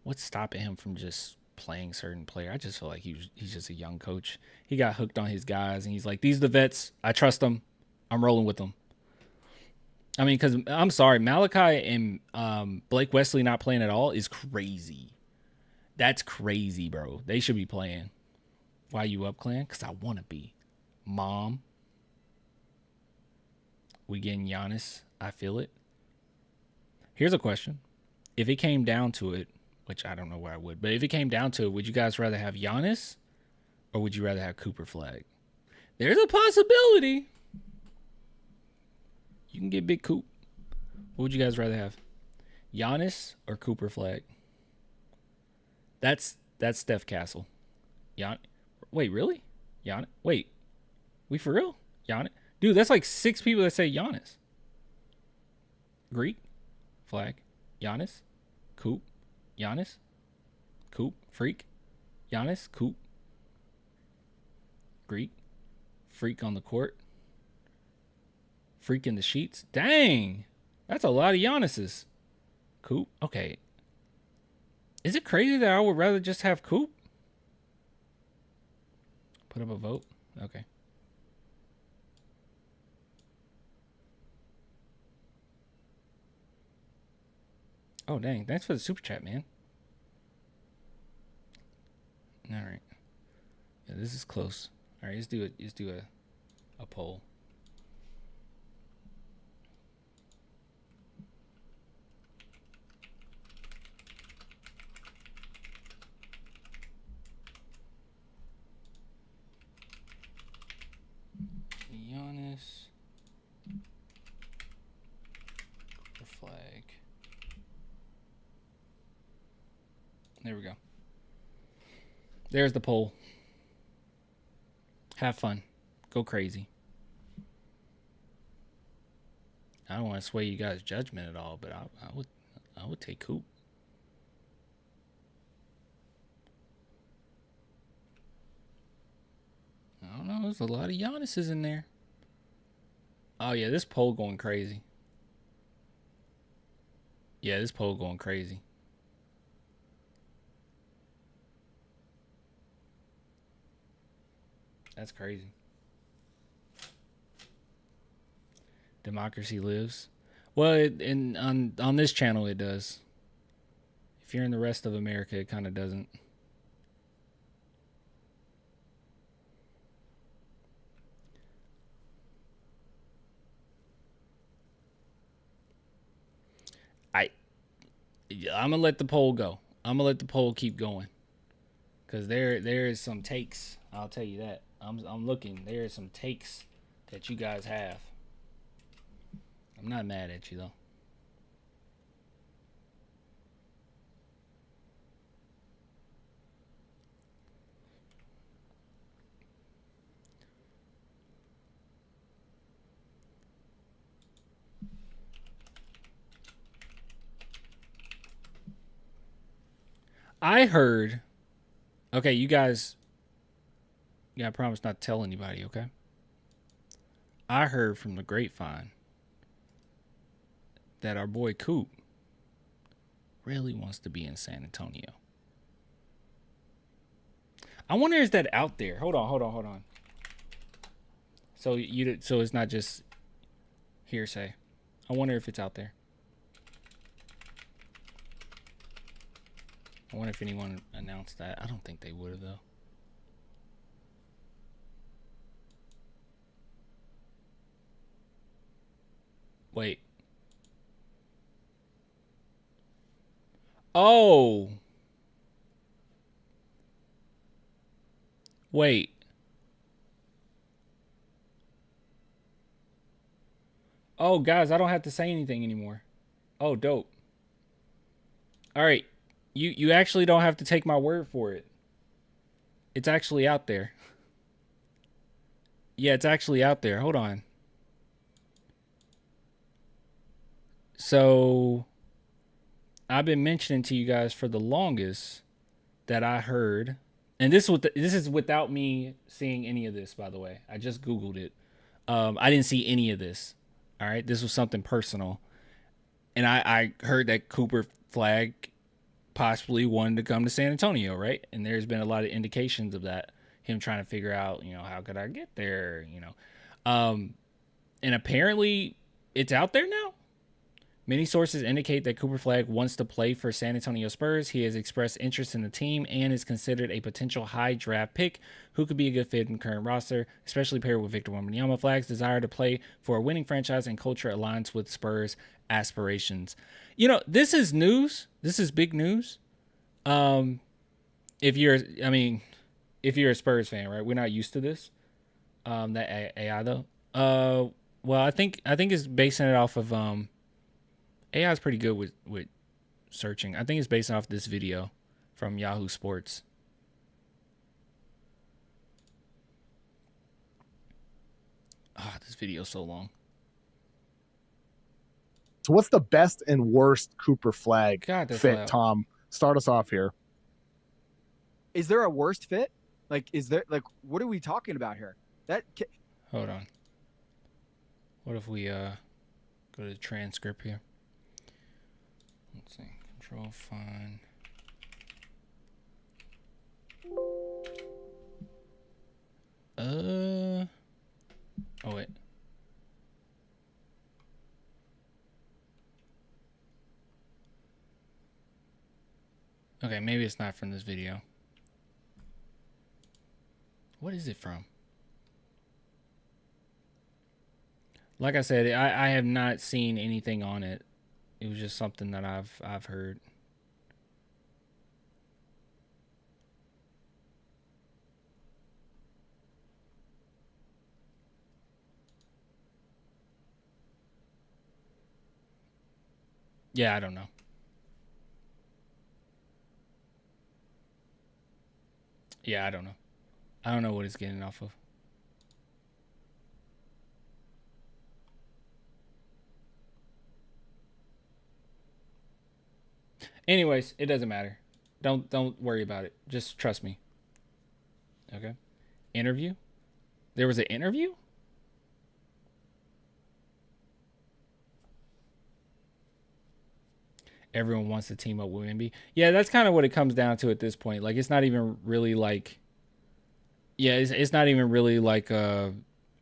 what's stopping him from just playing certain player? I just feel like he's just a young coach. He got hooked on his guys, and he's like, these are the vets. I trust them. I'm rolling with them. I mean, because I'm sorry, Malachi and Blake Wesley not playing at all is crazy. That's crazy, bro. They should be playing. Why you up, Clan? Because I want to be. Mom. We getting Giannis. I feel it. Here's a question. If it came down to it, which I don't know where I would, but if it came down to it, would you guys rather have Giannis or would you rather have Cooper Flag? There's a possibility. You can get Big Coop. What would you guys rather have? Giannis or Cooper Flag? That's Steph Castle. Wait, really? Giannis? Wait. We for real? Giannis? Dude, that's like 6 people that say Giannis. Greek? Flag. Giannis? Coop? Giannis? Coop? Freak? Giannis? Coop? Greek? Freak on the court? Freak in the sheets? Dang! That's a lot of Giannis's. Coop? Okay. Is it crazy that I would rather just have Coop? Put up a vote? Okay. Oh, dang. Thanks for the super chat, man. All right. Yeah, this is close. All right, let's do a poll. There we go. There's the poll. Have fun. Go crazy. I don't want to sway you guys' judgment at all, but I would take Coop. I don't know. There's a lot of Giannis's in there. Oh, yeah. This poll going crazy. Yeah, this poll going crazy. That's crazy. Democracy lives. Well, on this channel it does. If you're in the rest of America, it kind of doesn't. I'm gonna let the poll go. I'm gonna let the poll keep going, cause there is some takes. I'll tell you that. I'm looking. There are some takes that you guys have. I'm not mad at you though. I heard. Okay, you guys. Yeah, I promise not to tell anybody, okay? I heard from the grapevine that our boy Coop really wants to be in San Antonio. I wonder, is that out there? Hold on. So it's not just hearsay. I wonder if it's out there. I wonder if anyone announced that. I don't think they would have, though. Wait. Oh. Wait. Oh, guys, I don't have to say anything anymore. Oh, dope. All right. You actually don't have to take my word for it. It's actually out there. Yeah, it's actually out there. Hold on. So, I've been mentioning to you guys for the longest that I heard, and this is without me seeing any of this, by the way. I just Googled it. I didn't see any of this. All right, this was something personal, and I heard that Cooper Flag possibly wanted to come to San Antonio, right? And there's been a lot of indications of that. Him trying to figure out, how could I get there, and apparently it's out there now. Many sources indicate that Cooper Flag wants to play for San Antonio Spurs. He has expressed interest in the team and is considered a potential high draft pick who could be a good fit in the current roster, especially paired with Victor Wembanyama. Flag's desire to play for a winning franchise and culture aligns with Spurs' aspirations. This is news. This is big news. If you're a Spurs fan, right? We're not used to this. That AI though. Well, I think it's basing it off of AI is pretty good with searching. I think it's based off this video from Yahoo Sports. This video is so long. So what's the best and worst Cooper Flag fit, loud. Tom? Start us off here. Is there a worst fit? What are we talking about here? Hold on. What if we go to the transcript here? Let's see. Control find. Oh wait. Okay, maybe it's not from this video. What is it from? Like I said, I have not seen anything on it. It was just something that I've heard. Yeah, I don't know. Yeah, I don't know. I don't know what it's getting off of. Anyways, it doesn't matter. Don't worry about it. Just trust me. Okay. Interview? There was an interview? Everyone wants to team up with Wemby. Yeah, that's kind of what it comes down to at this point. Like, it's not even really like, it's not even really like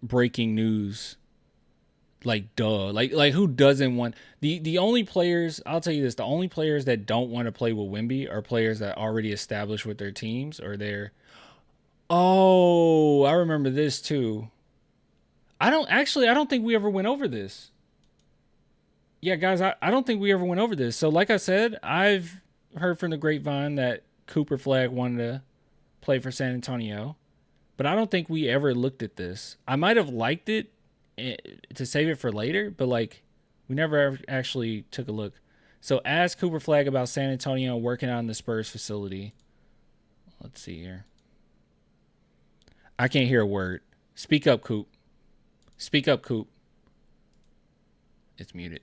breaking news. Like, duh. Like who doesn't want the only players? I'll tell you this: the only players that don't want to play with Wemby are players that already established with their teams or their. Oh, I remember this too. I don't think we ever went over this. Yeah, guys, I don't think we ever went over this. So, like I said, I've heard from the grapevine that Cooper Flag wanted to play for San Antonio, but I don't think we ever looked at this. I might have liked it to save it for later, but like we never ever actually took a look. So, ask Cooper Flag about San Antonio working on the Spurs facility. Let's see here. I can't hear a word. Speak up, Coop. Speak up, Coop. It's muted.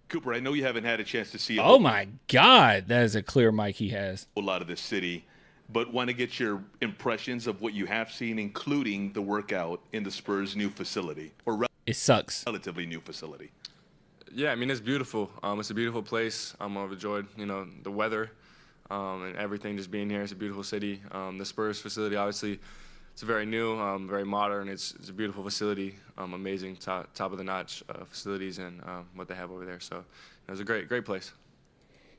Cooper, I know you haven't had a chance to see Oh my God, that is a clear mic he has. A lot of this city, but want to get your impressions of what you have seen, including the workout in the Spurs' new facility, or it sucks. Relatively new facility. Yeah, I mean, it's beautiful. It's a beautiful place. I'm overjoyed, the weather and everything, just being here. It's a beautiful city. The Spurs facility, obviously, it's very new, very modern. It's a beautiful facility, amazing, top of the notch facilities and what they have over there. So it was a great place.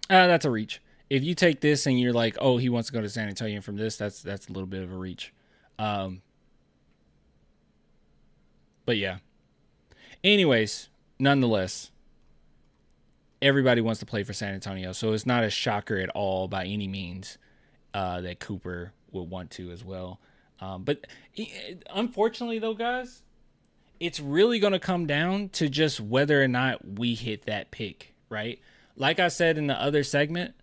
That's a reach. If you take this and you're like, oh, he wants to go to San Antonio from this, that's a little bit of a reach. But yeah. Anyways, nonetheless, everybody wants to play for San Antonio, so it's not a shocker at all by any means that Cooper would want to as well. But unfortunately, though, guys, it's really going to come down to just whether or not we hit that pick, right? Like I said in the other segment,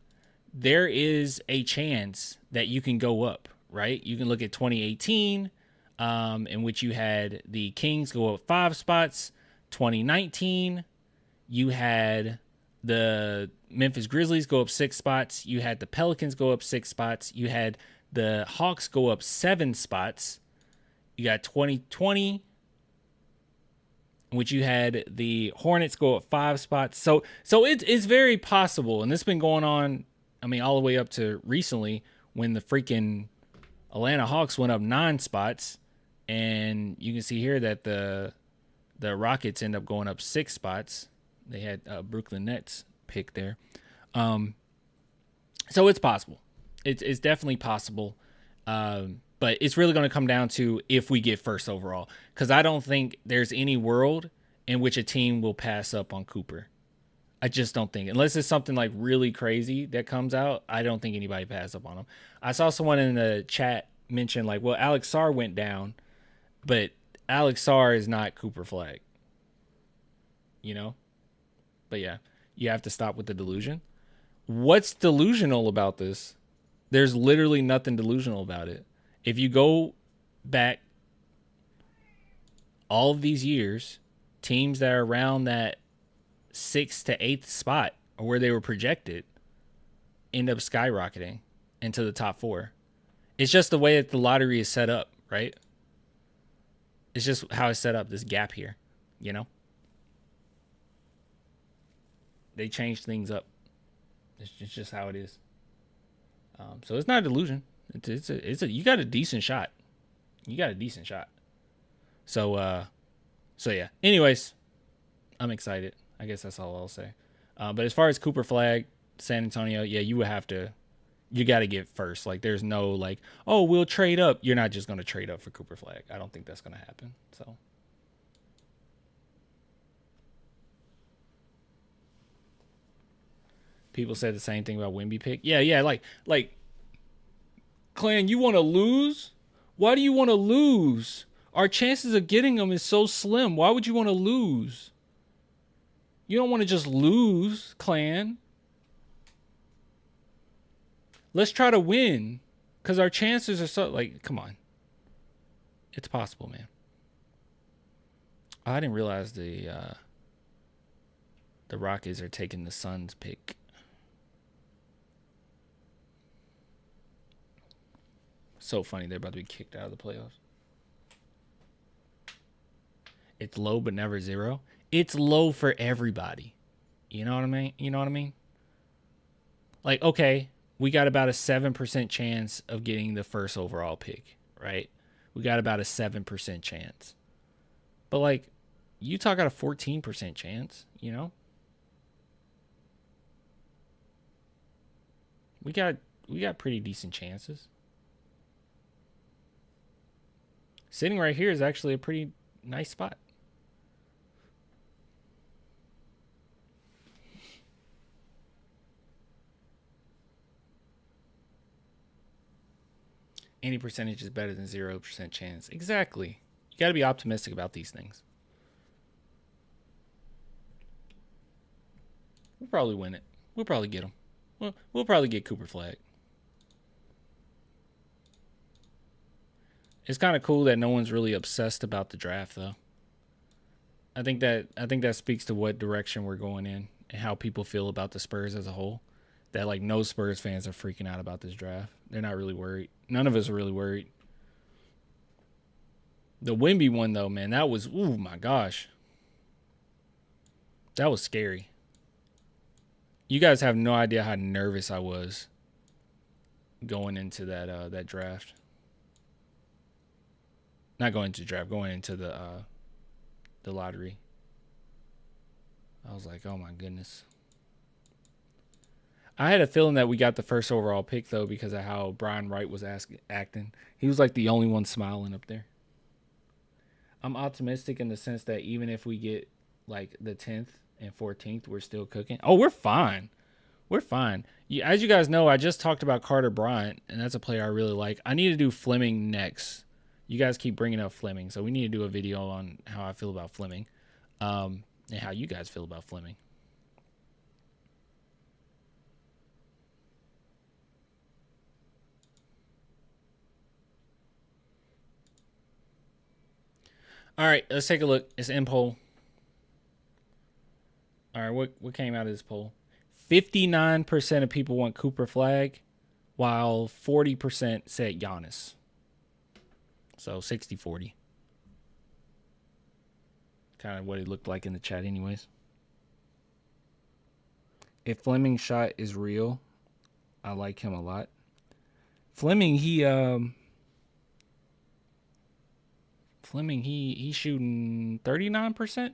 there is a chance that you can go up, right? You can look at 2018, in which you had the Kings go up 5 spots. 2019, you had the Memphis Grizzlies go up 6 spots. You had the Pelicans go up 6 spots. You had the Hawks go up 7 spots. You got 2020, which you had the Hornets go up 5 spots. So it's very possible, and this has been going on, I mean, all the way up to recently when the freaking Atlanta Hawks went up 9 spots, and you can see here that the Rockets end up going up 6 spots. They had Brooklyn Nets pick there. So it's possible. It's definitely possible. But it's really going to come down to if we get first overall. Because I don't think there's any world in which a team will pass up on Cooper. I just don't think. Unless it's something like really crazy that comes out, I don't think anybody pass up on him. I saw someone in the chat mention, like, well, Alex Sarr went down, but Alex Sarr is not Cooper Flag. But yeah, you have to stop with the delusion. What's delusional about this? There's literally nothing delusional about it. If you go back all of these years, teams that are around that 6th to 8th spot or where they were projected end up skyrocketing into the top 4. It's just the way that the lottery is set up, right? It's just how it's set up, this gap here, They changed things up. It's just how it is. So it's not a delusion. It's a you got a decent shot. So yeah. Anyways, I'm excited. I guess that's all I'll say. But as far as Cooper Flag, San Antonio, yeah, you got to get first. Like, there's no like, oh, we'll trade up. You're not just going to trade up for Cooper Flag. I don't think that's going to happen. So. People say the same thing about Wemby pick. Yeah, like, Clan, you want to lose? Why do you want to lose? Our chances of getting them is so slim. Why would you want to lose? You don't want to just lose, Clan. Let's try to win, because our chances are so like. Come on, it's possible, man. I didn't realize the Rockets are taking the Suns pick. So funny, they're about to be kicked out of the playoffs. It's low but never zero. It's low for everybody. You know what I mean? Like, okay, we got about a 7% chance of getting the first overall pick, right? We got about a 7% chance. But like, Utah got a 14% chance, you know? We got pretty decent chances. Sitting right here is actually a pretty nice spot. Any percentage is better than 0% chance. Exactly. You got to be optimistic about these things. We'll probably win it. We'll probably get them. We'll probably get Cooper Flag. It's kind of cool that no one's really obsessed about the draft, though. I think that speaks to what direction we're going in and how people feel about the Spurs as a whole. That like no Spurs fans are freaking out about this draft. They're not really worried. None of us are really worried. The Wemby one though, man, that was my gosh. That was scary. You guys have no idea how nervous I was going into that draft. Not going into the draft, going into the lottery. I was like, oh my goodness. I had a feeling that we got the first overall pick, though, because of how Brian Wright was acting. He was like the only one smiling up there. I'm optimistic in the sense that even if we get like the 10th and 14th, we're still cooking. Oh, we're fine. We're fine. As you guys know, I just talked about Carter Bryant, and that's a player I really like. I need to do Fleming next. You guys keep bringing up Fleming, so we need to do a video on how I feel about Fleming and how you guys feel about Fleming. All right, let's take a look. It's in poll. All right, what came out of this poll? 59% of people want Cooper Flag, while 40% said Giannis. So 60-40. Kind of what it looked like in the chat anyways. If Fleming's shot is real, I like him a lot. Fleming, he's shooting 39%.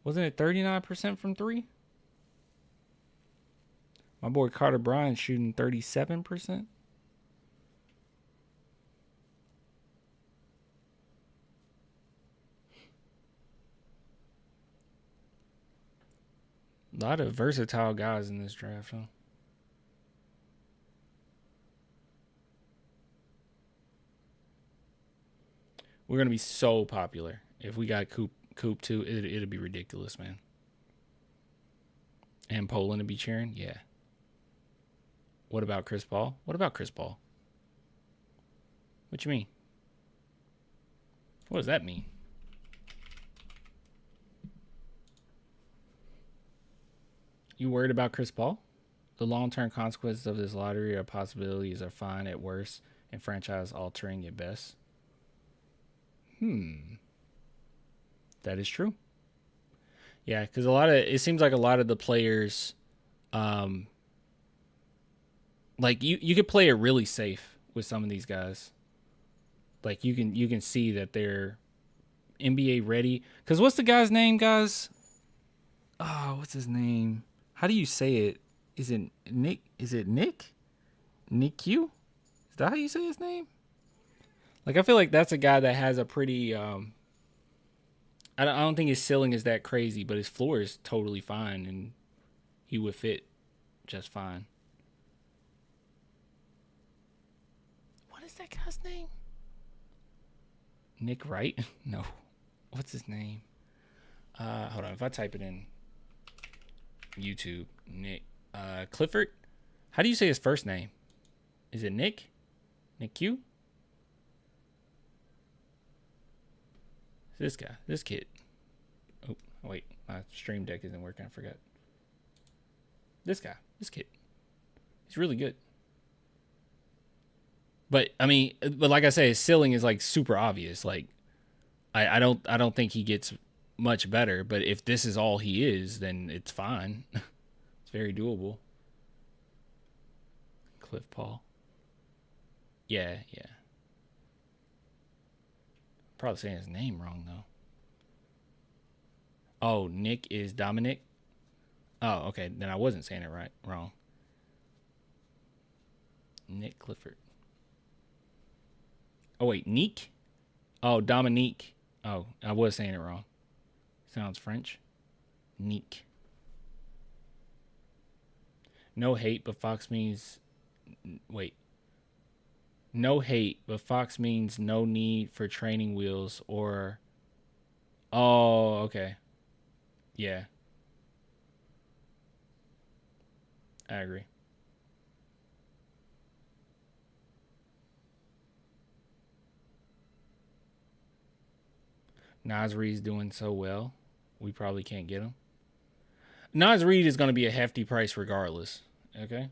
Wasn't it 39% from three? My boy Carter Bryant shooting 37%. A lot of versatile guys in this draft, huh? We're going to be so popular. If we got Coop too, it'll be ridiculous, man. And Poland to be cheering? Yeah. What about Chris Paul? What about Chris Paul? What you mean? What does that mean? You worried about Chris Paul? The long-term consequences of this lottery or possibilities are fine at worst and franchise-altering at best. That is true. Yeah, because it seems like a lot of the players, like you could play it really safe with some of these guys. Like you can see that they're NBA ready. Because what's the guy's name, guys? Oh, what's his name? How do you say it? Is it Nick? Is it Nick? Nick Q? Is that how you say his name? Like, I feel like that's a guy that has a pretty, I don't think his ceiling is that crazy, but his floor is totally fine, and he would fit just fine. What is that guy's name? Nick Wright? No. What's his name? Hold on. If I type it in YouTube, Nick Clifford. How do you say his first name? Is it Nick? Nick Q? This guy. This kid. Oh, wait. My stream deck isn't working. I forgot. This guy. This kid. He's really good. But I mean, but like I say, his ceiling is like super obvious. Like, I don't think he gets much better. But if this is all he is, then it's fine. It's very doable. Cliff Paul. Yeah. Probably saying his name wrong though. Oh, Nick is Dominic. Oh, okay. Then I wasn't saying it wrong. Nick Clifford. Oh wait, Neek? Oh, Dominique. Oh, I was saying it wrong. Sounds French. Neek. No hate, but Fox means... Wait. No hate, but Fox means no need for training wheels or... Oh, okay. Yeah. I agree. Nas Reed's doing so well, we probably can't get him. Nas Reed is going to be a hefty price regardless. Okay?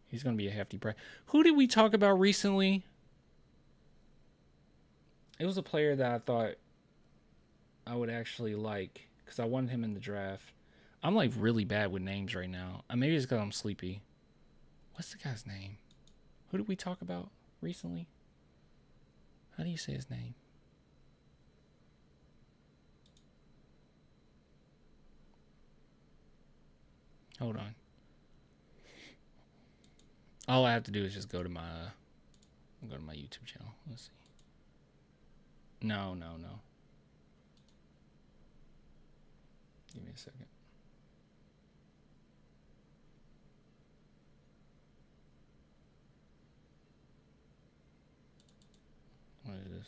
He's going to be a hefty price. Who did we talk about recently? It was a player that I thought I would actually like because I wanted him in the draft. I'm like really bad with names right now. Maybe it's because I'm sleepy. What's the guy's name? Who did we talk about recently? How do you say his name? Hold on. All I have to do is just go to my YouTube channel. Let's see. No. Give me a second. What is this?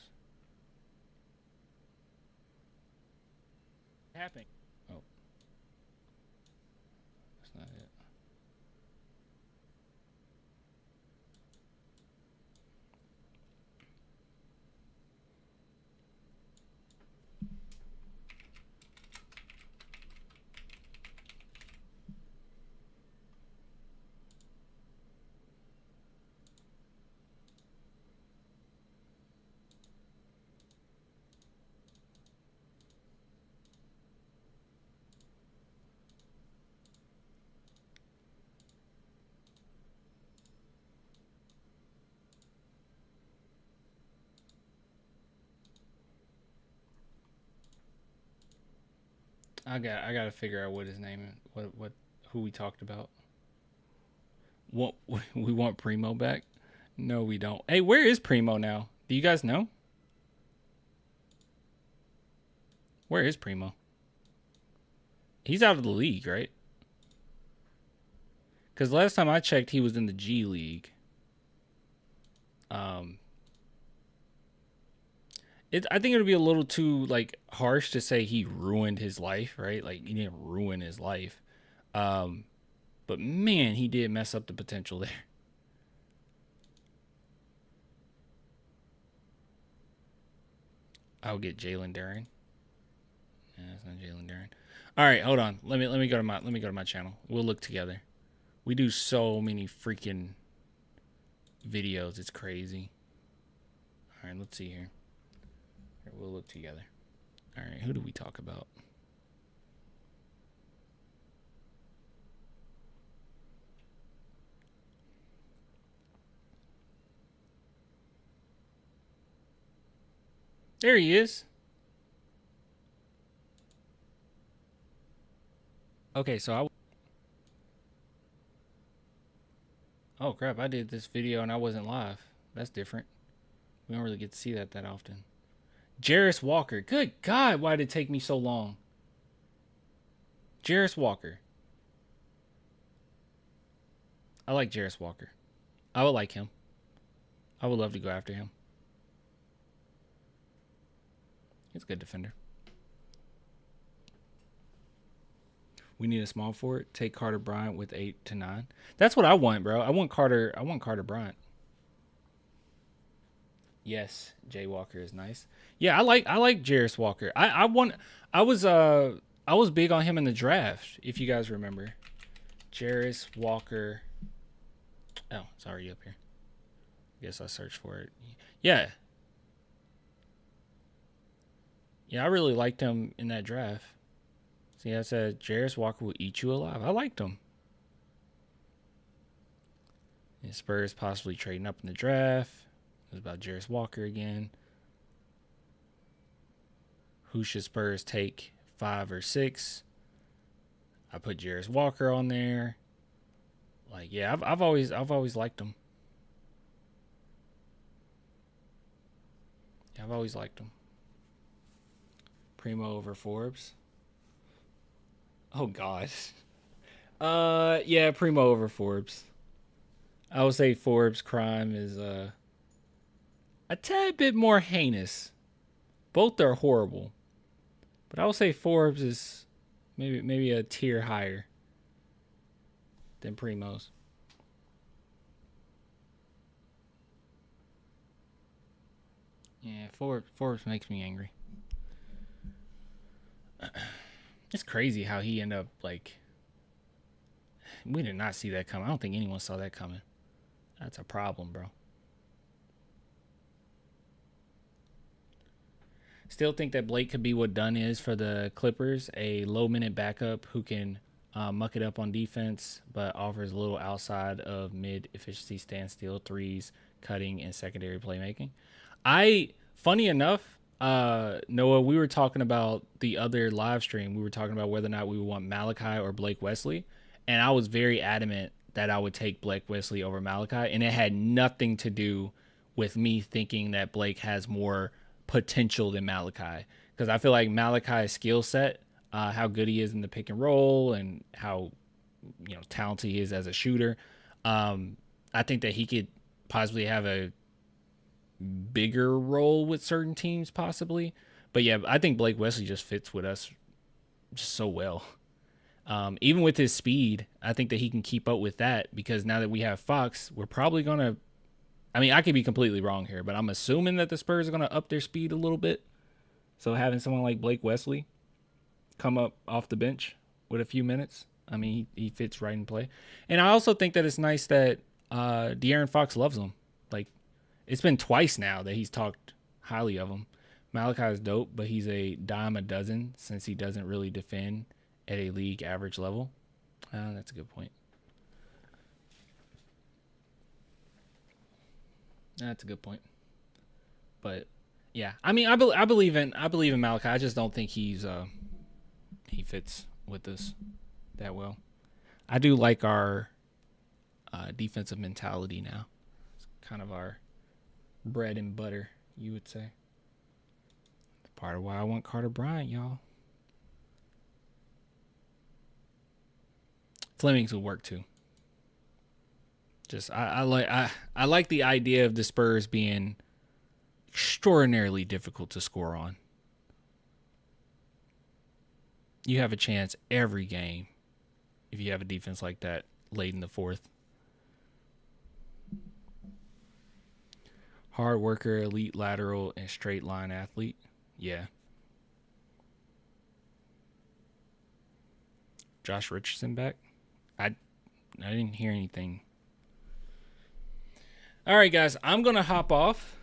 Happening. Oh. That's not it. I gotta figure out what his name is. Who we talked about. What we want Primo back? No, we don't. Hey, where is Primo now? Do you guys know? Where is Primo? He's out of the league, right? Because last time I checked, he was in the G League. I think it would be a little too like harsh to say he ruined his life, right? Like he didn't ruin his life, but man, he did mess up the potential there. I'll get Jalen Duren. Yeah, that's not Jalen Duren. All right, hold on. Let me go to my channel. We'll look together. We do so many freaking videos. It's crazy. All right, let's see here. We'll look together. All right, who do we talk about? There he is. Okay, so oh crap, I did this video and I wasn't live. That's different. We don't really get to see that often. Jarris Walker. Good God, why did it take me so long? Jarris Walker. I like Jarris Walker. I would like him. I would love to go after him. He's a good defender. We need a small forward. Take Carter Bryant with 8 to 9. That's what I want, bro. I want Carter Bryant. Yes, Jay Walker is nice. Yeah, I like Jarris Walker. I was big on him in the draft, if you guys remember. Jarris Walker. Oh, it's already up here. Guess I searched for it. Yeah. Yeah, I really liked him in that draft. See, I said Jarris Walker will eat you alive. I liked him. And Spurs possibly trading up in the draft. It was about Jarris Walker again. Who should Spurs take, 5 or 6? I put Jarris Walker on there. Like, yeah, I've always liked him. Yeah, I've always liked him. Primo over Forbes. Oh God. Yeah, Primo over Forbes. I would say Forbes' crime is a tad bit more heinous. Both are horrible, but I would say Forbes is maybe a tier higher than Primo's. Yeah, Forbes makes me angry. It's crazy how he ended up like. We did not see that coming. I don't think anyone saw that coming. That's a problem, bro. Still think that Blake could be what Dunn is for the Clippers, a low-minute backup who can muck it up on defense, but offers a little outside of mid-efficiency standstill threes, cutting, and secondary playmaking. Funny enough, Noah, we were talking about the other live stream. We were talking about whether or not we would want Malachi or Blake Wesley, and I was very adamant that I would take Blake Wesley over Malachi, and it had nothing to do with me thinking that Blake has more potential than Malachi, because I feel like Malachi's skill set, how good he is in the pick and roll, and how talented he is as a shooter, I think that he could possibly have a bigger role with certain teams, possibly. But yeah, I think Blake Wesley just fits with us just so well. Even with his speed, I think that he can keep up with that, because now that we have Fox, we're probably going to, I mean, I could be completely wrong here, but I'm assuming that the Spurs are going to up their speed a little bit. So having someone like Blake Wesley come up off the bench with a few minutes, I mean, he fits right in play. And I also think that it's nice that De'Aaron Fox loves him. Like, it's been twice now that he's talked highly of him. Malachi is dope, but he's a dime a dozen since he doesn't really defend at a league average level. That's a good point. That's a good point. But yeah, I mean, I believe in Malachi. I just don't think he fits with us that well. I do like our defensive mentality now. It's kind of our bread and butter, you would say. Part of why I want Carter Bryant, y'all. Flemings will work too. Just I like the idea of the Spurs being extraordinarily difficult to score on. You have a chance every game if you have a defense like that late in the fourth. Hard worker, elite lateral, and straight line athlete. Yeah. Josh Richardson back? I didn't hear anything. All right, guys, I'm going to hop off.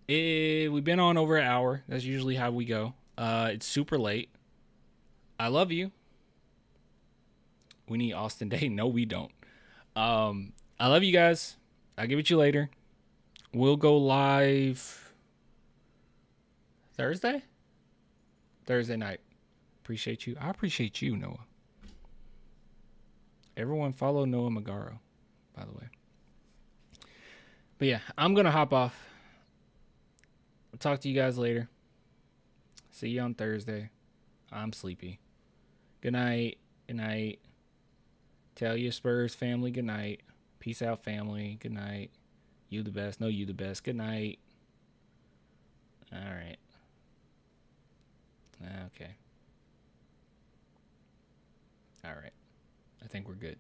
We've been on over an hour. That's usually how we go. It's super late. I love you. We need Austin Day. No, we don't. I love you guys. I'll give it to you later. We'll go live Thursday night. Appreciate you. I appreciate you, Noah. Everyone follow Noah Magaro, by the way. But yeah, I'm going to hop off. I'll talk to you guys later. See you on Thursday. I'm sleepy. Good night. Good night. Tell your Spurs family good night. Peace out, family. Good night. You the best. No, you the best. Good night. All right. Okay. All right. I think we're good.